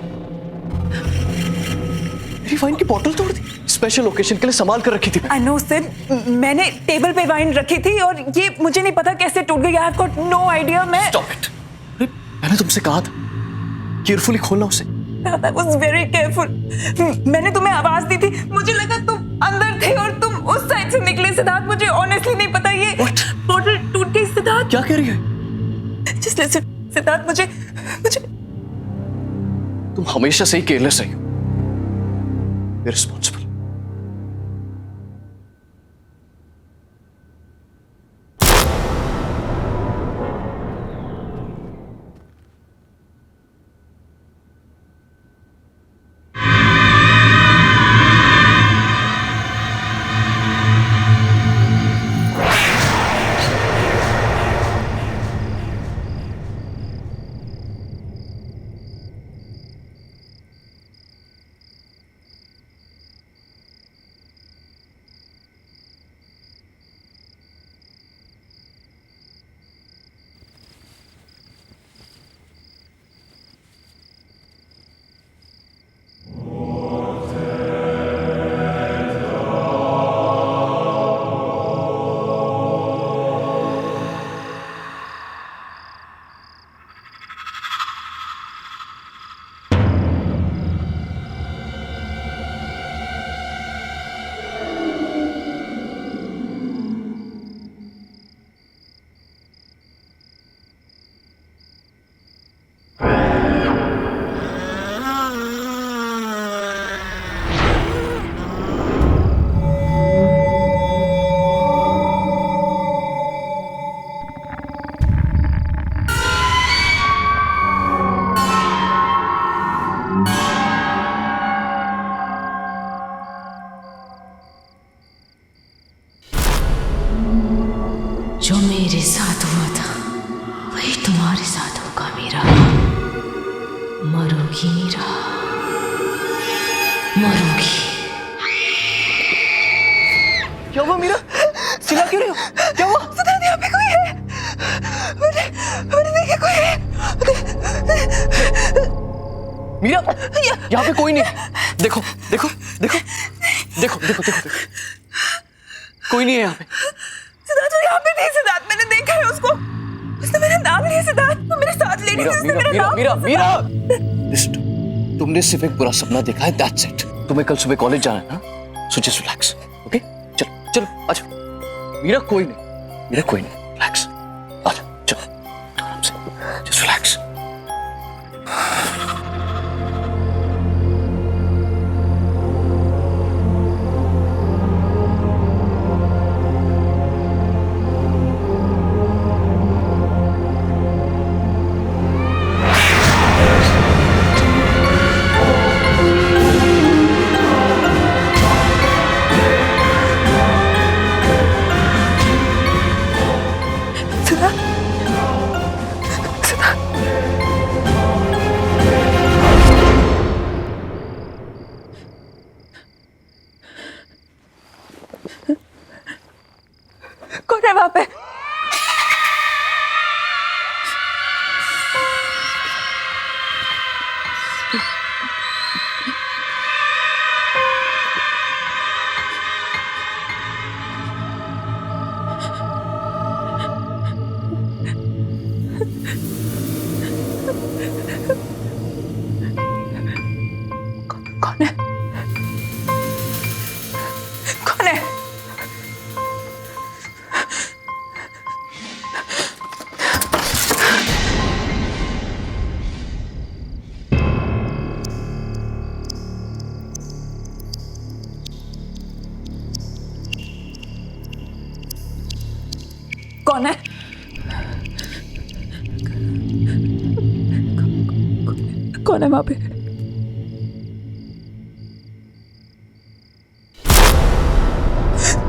मेरी वाइन की बोतल तोड़ दी। स्पेशल ओकेजन के लिए संभाल कर रखी थी। I know सिड, मैंने टेबल पे वाइन रखी थी और ये मुझे नहीं पता कैसे टूट गई। I've got no idea। मैं Stop it. अरे मैंने तुमसे कहा था केयरफुली खोलना उसे। I was very careful। मैंने तुम्हें आवाज दी थी, मुझे लगा तुम अंदर थे और तुम उस साइड से निकले। सिद्धार्थ, मुझे ऑनेस्टली नहीं पता ये बोतल टूट गई। सिद्धार्थ, क्या कह रही है? Just listen, सिद्धार्थ, मुझे तुम हमेशा से ही केयरलेस रही हो, इररिस्पॉन्सिबल। जो मेरे साथ हुआ था वही तुम्हारे साथ होगा मीरा। मरोगी मीरा, मरोगी। क्या हुआ मीरा? चिल्ला क्यों रही हो? क्या हुआ? सिद्धार्थ, यहाँ पे कोई है। मैंने देखा कोई है। मीरा, यहाँ पे कोई नहीं है। देखो देखो देखो देखो देखो देखो देखो, कोई नहीं है यहाँ पे। सिद्धार्थ, वो यहाँ पे नहीं। सिद्धार्थ, मैंने देखा है उसको। उसने मेरा नाम लिया। सिद्धार्थ, वो मेरे साथ लेडी थी, उसने मेरा नाम लिया। मीरा, तुमने सिर्फ एक बुरा सपना देखा है, दैट्स इट। तुम्हें कल सुबह कॉलेज जाना है ना, सो जस्ट रिलैक्स, ओके? चलो चलो आजा। मीरा कोई नहीं, रिलैक्स, आजा, चलो आराम से, जस्ट रिलैक्स। कौन है वहां पे? कौन है वहां पे?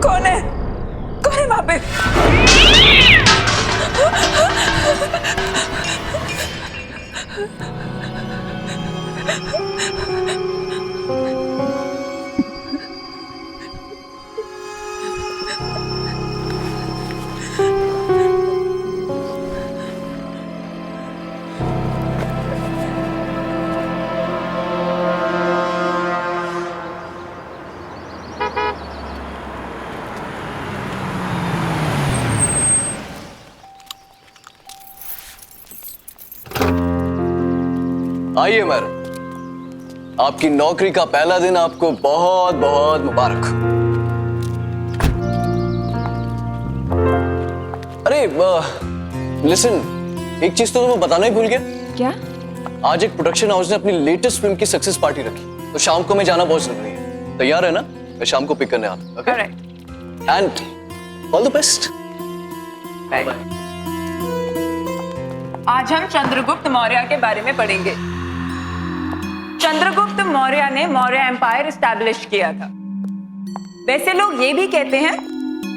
कौन है? कौन है वहां पे? आइए मैडम, आपकी नौकरी का पहला दिन आपको बहुत बहुत मुबारक। अरे लिसन, एक चीज तो तुम्हें बताना ही भूल गया। क्या? आज एक प्रोडक्शन हाउस ने अपनी लेटेस्ट फिल्म की सक्सेस पार्टी रखी, तो शाम को मैं जाना बहुत जरूरी है। तैयार है ना? मैं शाम को पिक करने आता हूं। Okay? And all the best. Bye. आज हम चंद्रगुप्त मौर्य के बारे में पढ़ेंगे। चंद्रगुप्त मौर्य ने मौर्य एम्पायर एस्टैब्लिश किया था। वैसे लोग ये भी कहते हैं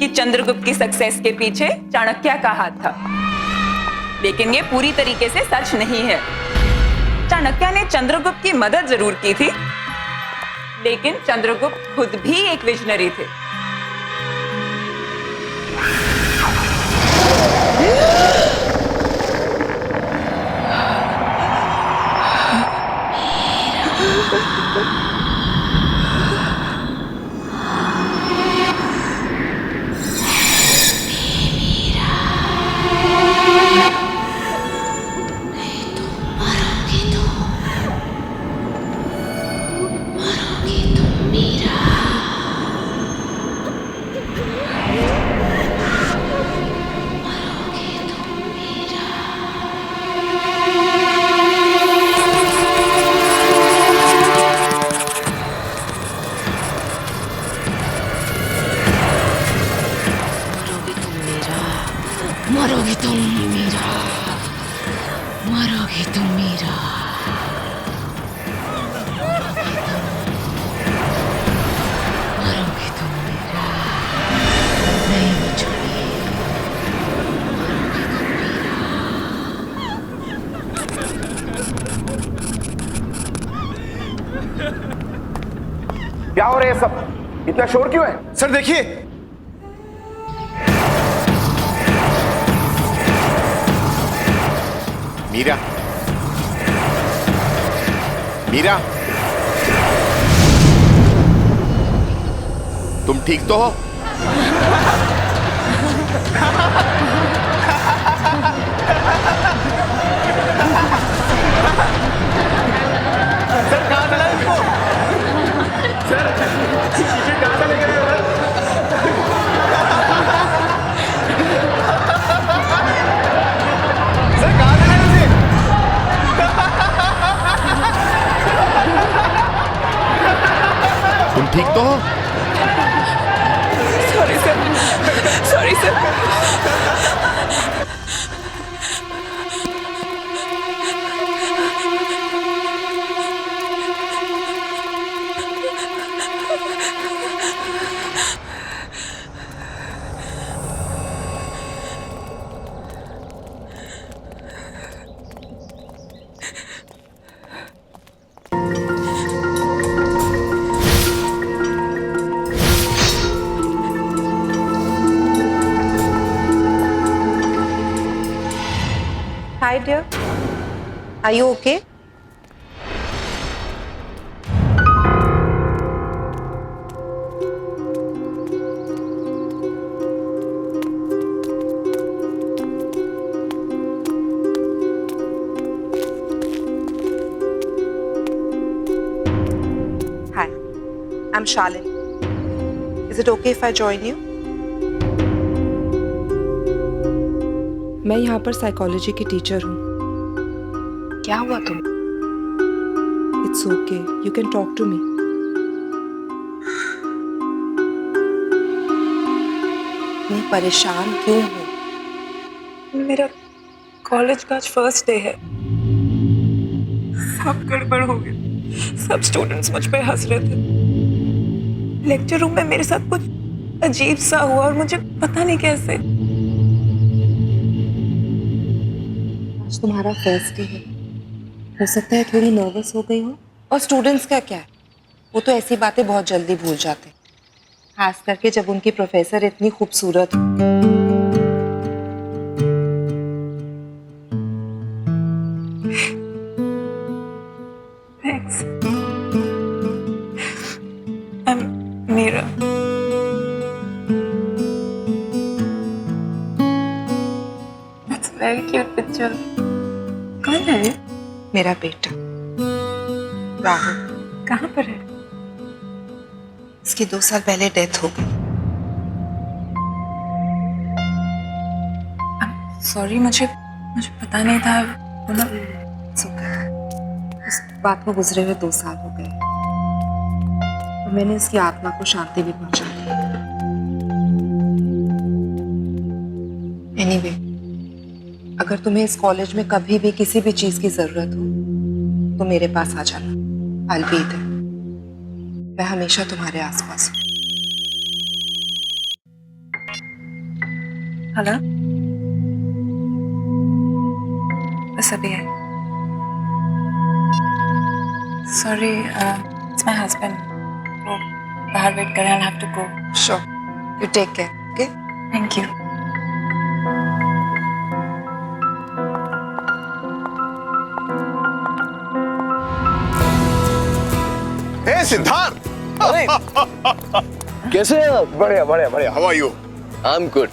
कि चंद्रगुप्त की सक्सेस के पीछे चाणक्य का हाथ था, लेकिन ये पूरी तरीके से सच नहीं है। चाणक्य ने चंद्रगुप्त की मदद जरूर की थी, लेकिन चंद्रगुप्त खुद भी एक विजनरी थे। मरोगे तुम मीरा, मरोगे तुम मीरा, मरोगे तुम मीरा, नहीं बचोगे, क्या हो रहा है सब? इतना शोर क्यों है? सर देखिए, मीरा, मीरा, तुम ठीक तो हो? सर कहां चला इसको? सर कहां से लेकर आए? तुम ठीक तो हो? Sorry sir, sorry sir. Hi dear, are you okay? Hi, I'm Shalin. Is it okay if I join you? मैं यहाँ पर साइकोलॉजी की टीचर हूँ। क्या हुआ तुम? It's okay, you can talk to me. मैं परेशान क्यों हूँ? मेरा कॉलेज का आज फर्स्ट डे है। सब गड़बड़ हो गया। सब स्टूडेंट्स मुझ पे हंस रहे थे। लेक्चर रूम में मेरे साथ कुछ अजीब सा हुआ और मुझे पता नहीं कैसे। आज तुम्हारा फर्स्ट डे है, हो सकता है थोड़ी नर्वस हो गई हो। और स्टूडेंट्स का क्या है, वो तो ऐसी बातें बहुत जल्दी भूल जाते, खास करके जब उनकी प्रोफेसर इतनी खूबसूरत हो। Thanks. Meera. That's a very cute picture. कौन है ये? मेरा बेटा राहुल। कहाँ पर है? इसकी 2 साल पहले डेथ हो गई। सॉरी, मुझे पता नहीं था। इस बात को गुजरे हुए 2 साल हो गए और मैंने इसकी आत्मा को शांति भी पहुंचा दी। एनीवे, अगर तुम्हें इस कॉलेज में कभी भी किसी भी चीज की जरूरत हो तो मेरे पास आ जाना। I'll be there. मैं हमेशा तुम्हारे आसपास हूँ। हेलो, बस अभी है। Sorry, it's my husband. वो बाहर वेट कर रहे हैं। I have to go. Sure. You take care. Okay? Thank you. Hey Siddharth, कैसे हैं आप? बढ़िया बढ़िया बढ़िया। How are you? I'm good.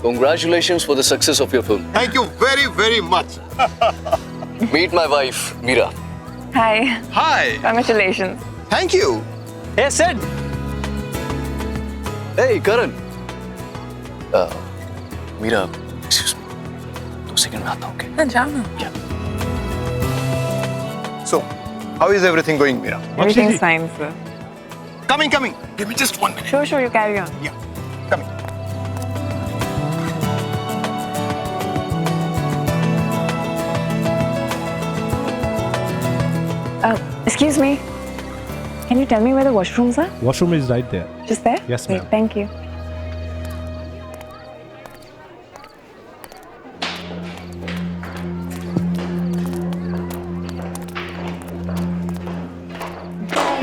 Congratulations for the success of your film. Thank you very very much. Meet my wife, Meera. Hi. Hi. Congratulations. Thank you. Hey, Sid. Hey, Karan. Meera, excuse me. 2 second में आता हूँ, okay? हाँ, जाओ ना। So, how is everything going, Meera? Everything is fine, sir. Coming. Give me just 1 minute. Sure, you carry on. Yeah, coming. Excuse me. Can you tell me where the washrooms are? Washroom is right there. Just there? Yes, Great, ma'am. thank you.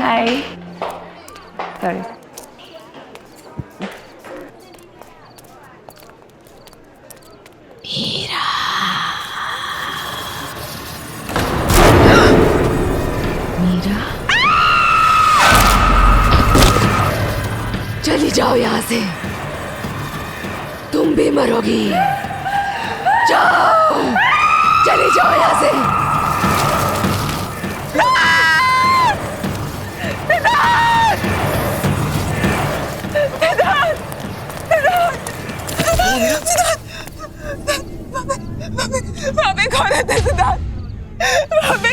Hi. Sorry. Meera, चली जाओ यहाँ से, तुम भी मरोगी। जाओ, चली जाओ यहाँ से। वहाँ पे एक औरत है सिद्धार्थ। वहाँ पे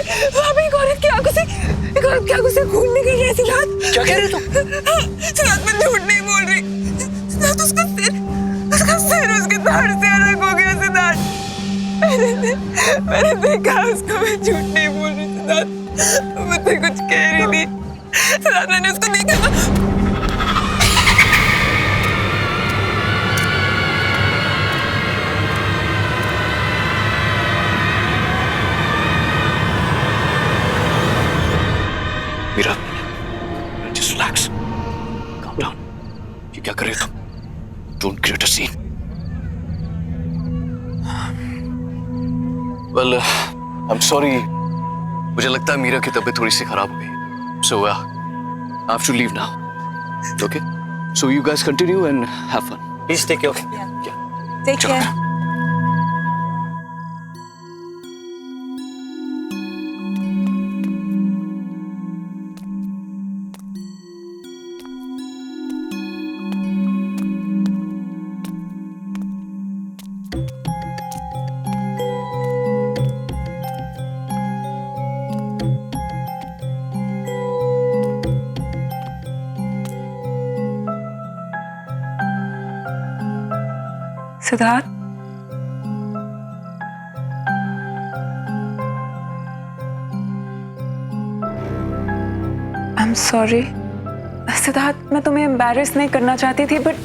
एक औरत की आंखों से खून निकल रहा है सिद्धार्थ। क्या कह रहे हो तुम? सिद्धार्थ, मैं झूठ नहीं बोल रही। सिद्धार्थ, उसका सिर उसके धड़ से अलग हो गया सिद्धार्थ। मैंने देखा उसको। मैं झूठ नहीं बोल रही सिद्धार्थ। मैं तो कुछ कह रही थी सिद्धार्थ। मैंने उसको देखा। Meera, just relax. Calm down. ये क्या कर रहे हो तुम? Don't create a scene. Well, I'm sorry. मुझे लगता है मीरा की तबीयत थोड़ी सी खराब हो गई. So, I have to leave now. Okay? So you guys continue and have fun. Please take care. Yeah. Take चलो. care. Siddharth, I'm sorry. Siddharth, मैं तुम्हें एम्बैरेस नहीं करना चाहती थी, बट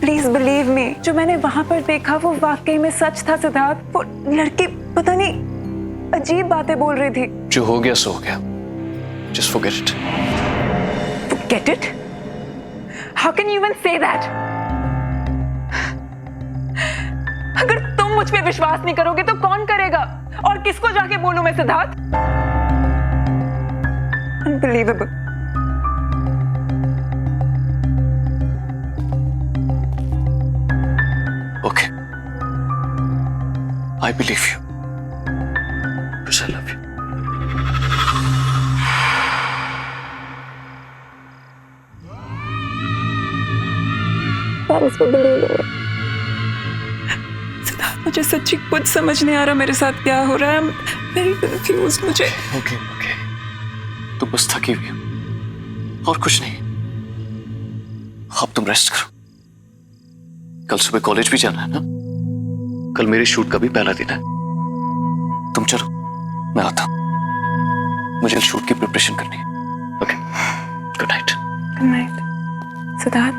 प्लीज बिलीव मी, जो मैंने वहां पर देखा वो वाकई में सच था सिद्धार्थ। वो लड़की पता नहीं अजीब बातें बोल रही थी। जो हो गया सो हो गया। Just forget it. Forget it? How can you even say that? अगर तुम मुझ पे विश्वास नहीं करोगे तो कौन करेगा? और किसको जाके बोलूं मैं Siddharth? Unbelievable. Okay. I believe you. Because I love you. Siddharth, मुझे सच्ची कुछ समझ नहीं आ रहा मेरे साथ क्या हो रहा है। I'm very confused. मुझे Okay. तुम बस थकी हुई हो और कुछ नहीं। अब तुम रेस्ट करो। कल सुबह कॉलेज भी जाना है ना? कल मेरे शूट का भी पहला दिन है। तुम चलो, मैं आता हूं। मुझे शूट की प्रिपरेशन करनी है। Okay, good night. Good night Siddharth.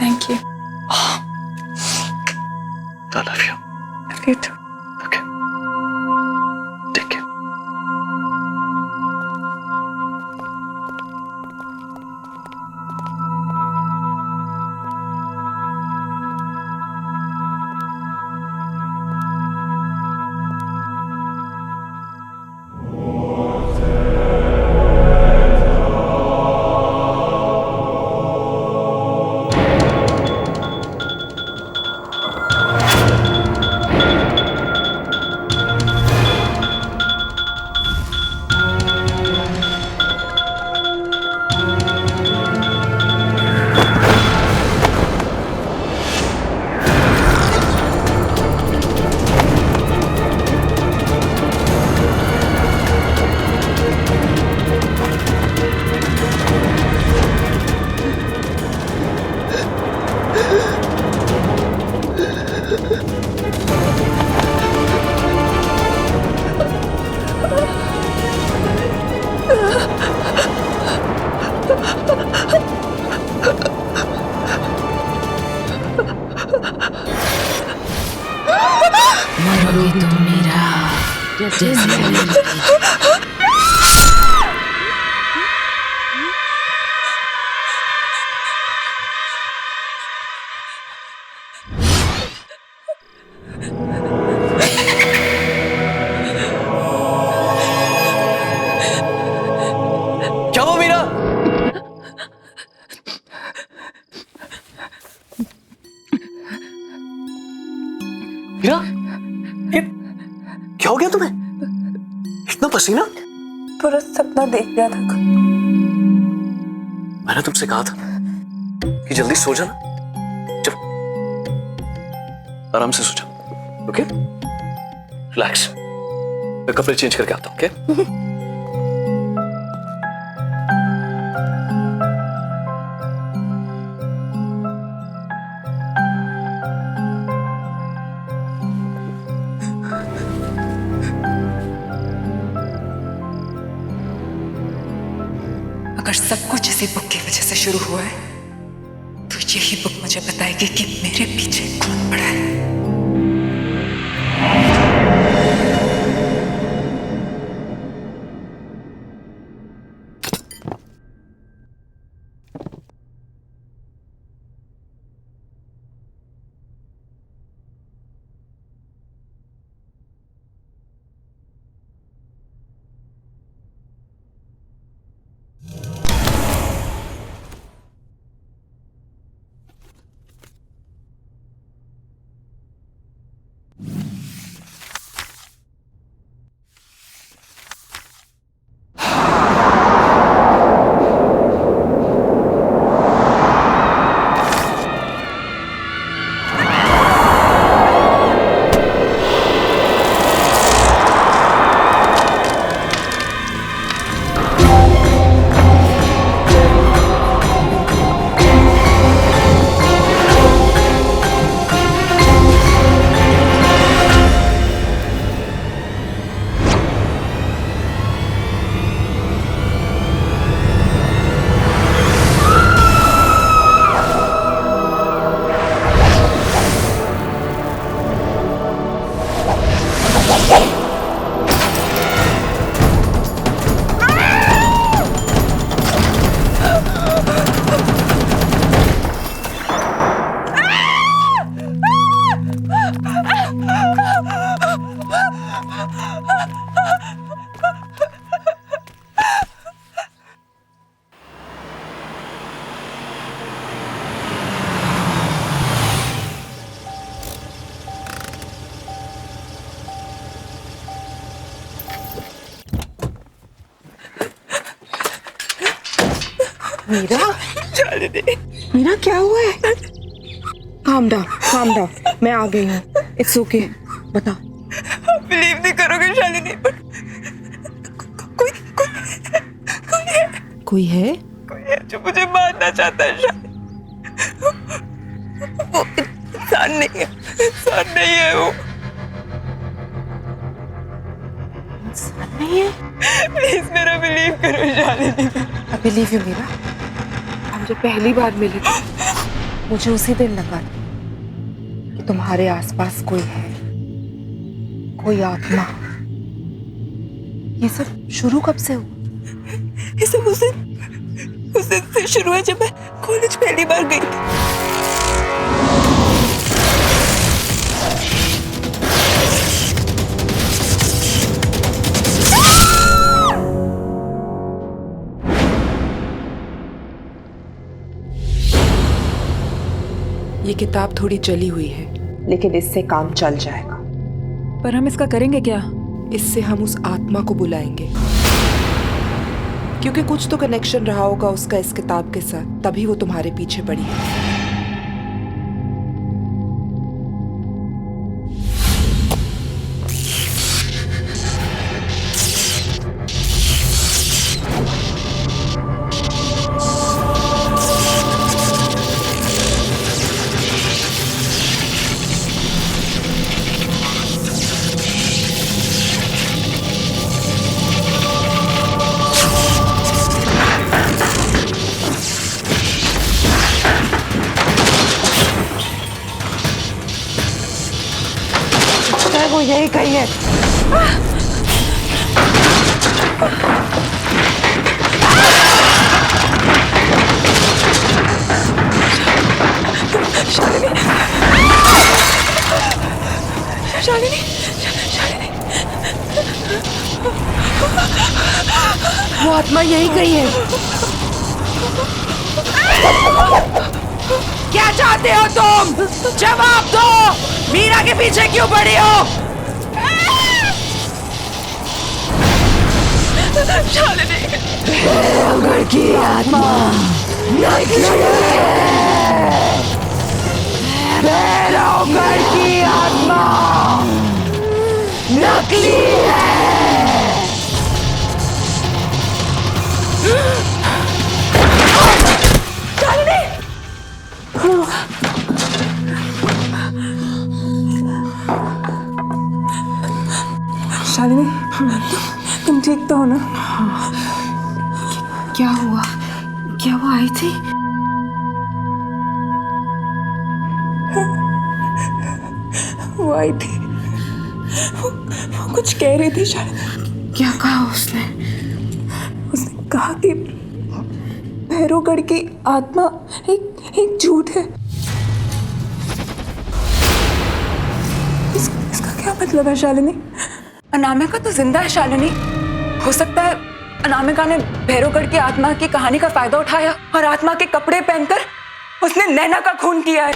Thank you. I love you. Love you too. Okay. Take care. मरोगे तुम मेरा जैसे क्या हुआ मीरा? मीरा, ये क्या हो गया तुम्हें? इतना पसीना? पूरा सपना देख लिया था। मैंने तुमसे कहा था कि जल्दी सो जाना। चलो, आराम से सो जाओ। Okay, relax. मैं कपड़े चेंज करके आता हूँ। ओके? अगर सब कुछ इसी बुक की वजह से शुरू हुआ है तो यही बुक मुझे बताएगी कि मेरे पीछे कौन पड़ा है। मीरा, मीरा क्या हुआ है? काम डाउन, मैं आ गई हूँ। इट्स ओके, बता। बिलीव नहीं करोगे शालिनी, पर कोई है जो मुझे मारना चाहता है शालिनी। वो इंसान नहीं है वो। इंसान नहीं है? प्लीज मेरा बिलीव करो Shalini. I believe you Meera. हम जब पहली बार मिले थे, मुझे उसी दिन लगा कि तुम्हारे आसपास कोई है, कोई आत्मा। ये सब शुरू कब से हुआ? ये सब उस दिन से शुरू है जब मैं कॉलेज पहली बार गई थी। ये किताब थोड़ी जली हुई है, लेकिन इससे काम चल जाएगा। पर हम इसका करेंगे क्या? इससे हम उस आत्मा को बुलाएंगे, क्योंकि कुछ तो कनेक्शन रहा होगा उसका इस किताब के साथ, तभी वो तुम्हारे पीछे पड़ी है। वो यही कही है। शालिनी, वो आत्मा यही कही है। क्या चाहते हो तुम? जवाब दो। मीरा के पीछे क्यों पड़ी हो? भैरवगढ़ की आत्मा नकली है। भैरवगढ़ की आत्मा नकली है। शालिनी, तुम ठीक तो हो ना? क्या हुआ? क्या वो आई थी? वो आई थी, वो कुछ कह रही थी शालिनी। क्या कहा उसने? उसने कहा कि भैरवगढ़ की आत्मा एक झूठ है। इसका क्या मतलब है शालिनी? अनामिका तो जिंदा है शालिनी। हो सकता है अनामिका ने भैरवगढ़ की आत्मा की कहानी का फायदा उठाया और आत्मा के कपड़े पहनकर उसने नैना का खून किया है।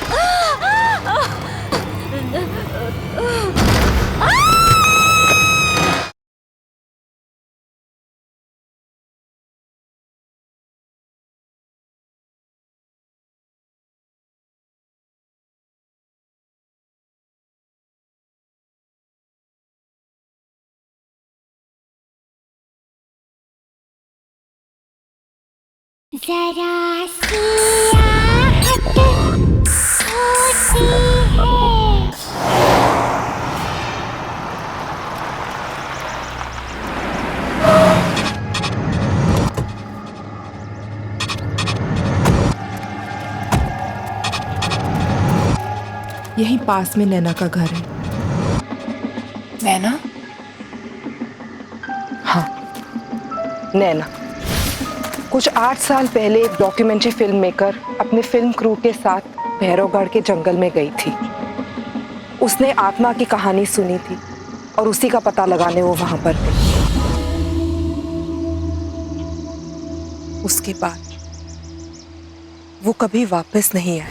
जरा सी आहट होती है। यहीं पास में नैना का घर है। नैना? हाँ, नैना। कुछ 8 साल पहले एक डॉक्यूमेंट्री फिल्म मेकर अपने फिल्म क्रू के साथ भैरवगढ़ के जंगल में गई थी। उसने आत्मा की कहानी सुनी थी और उसी का पता लगाने वो वहां पर गई। उसके बाद वो कभी वापस नहीं आई।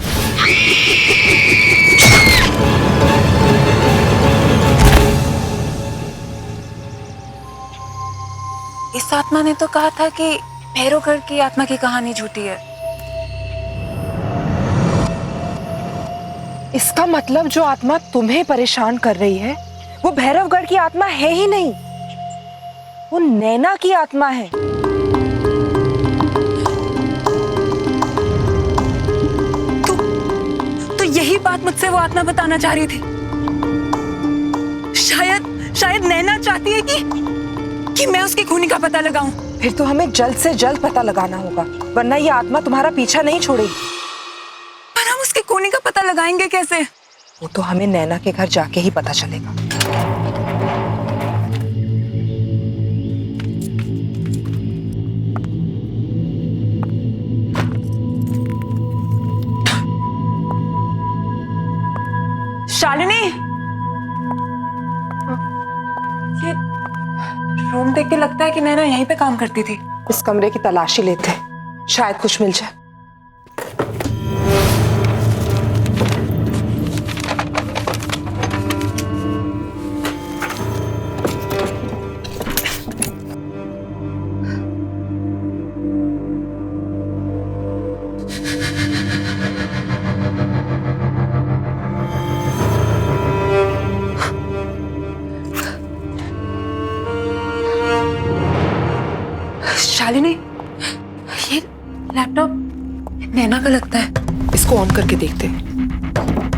इस आत्मा ने तो कहा था कि भैरवगढ़ की आत्मा की कहानी झूठी है। इसका मतलब जो आत्मा तुम्हें परेशान कर रही है वो भैरवगढ़ की आत्मा है ही नहीं, वो नैना की आत्मा है। तो यही बात मुझसे वो आत्मा बताना चाह रही थी। शायद नैना चाहती है कि मैं उसकी खूनी का पता लगाऊं। फिर तो हमें जल्द से जल्द पता लगाना होगा, वरना ये आत्मा तुम्हारा पीछा नहीं छोड़ेगी। पर हम उसकी खूनी का पता लगाएंगे कैसे? वो तो हमें नैना के घर जाके ही पता चलेगा। शालिनी, ये रूम देख के लगता है कि नैना यहीं पे काम करती थी। इस कमरे की तलाशी लेते हैं, शायद कुछ मिल जाए। शालिनी, ये लैपटॉप नैना का लगता है। इसको ऑन करके देखते हैं।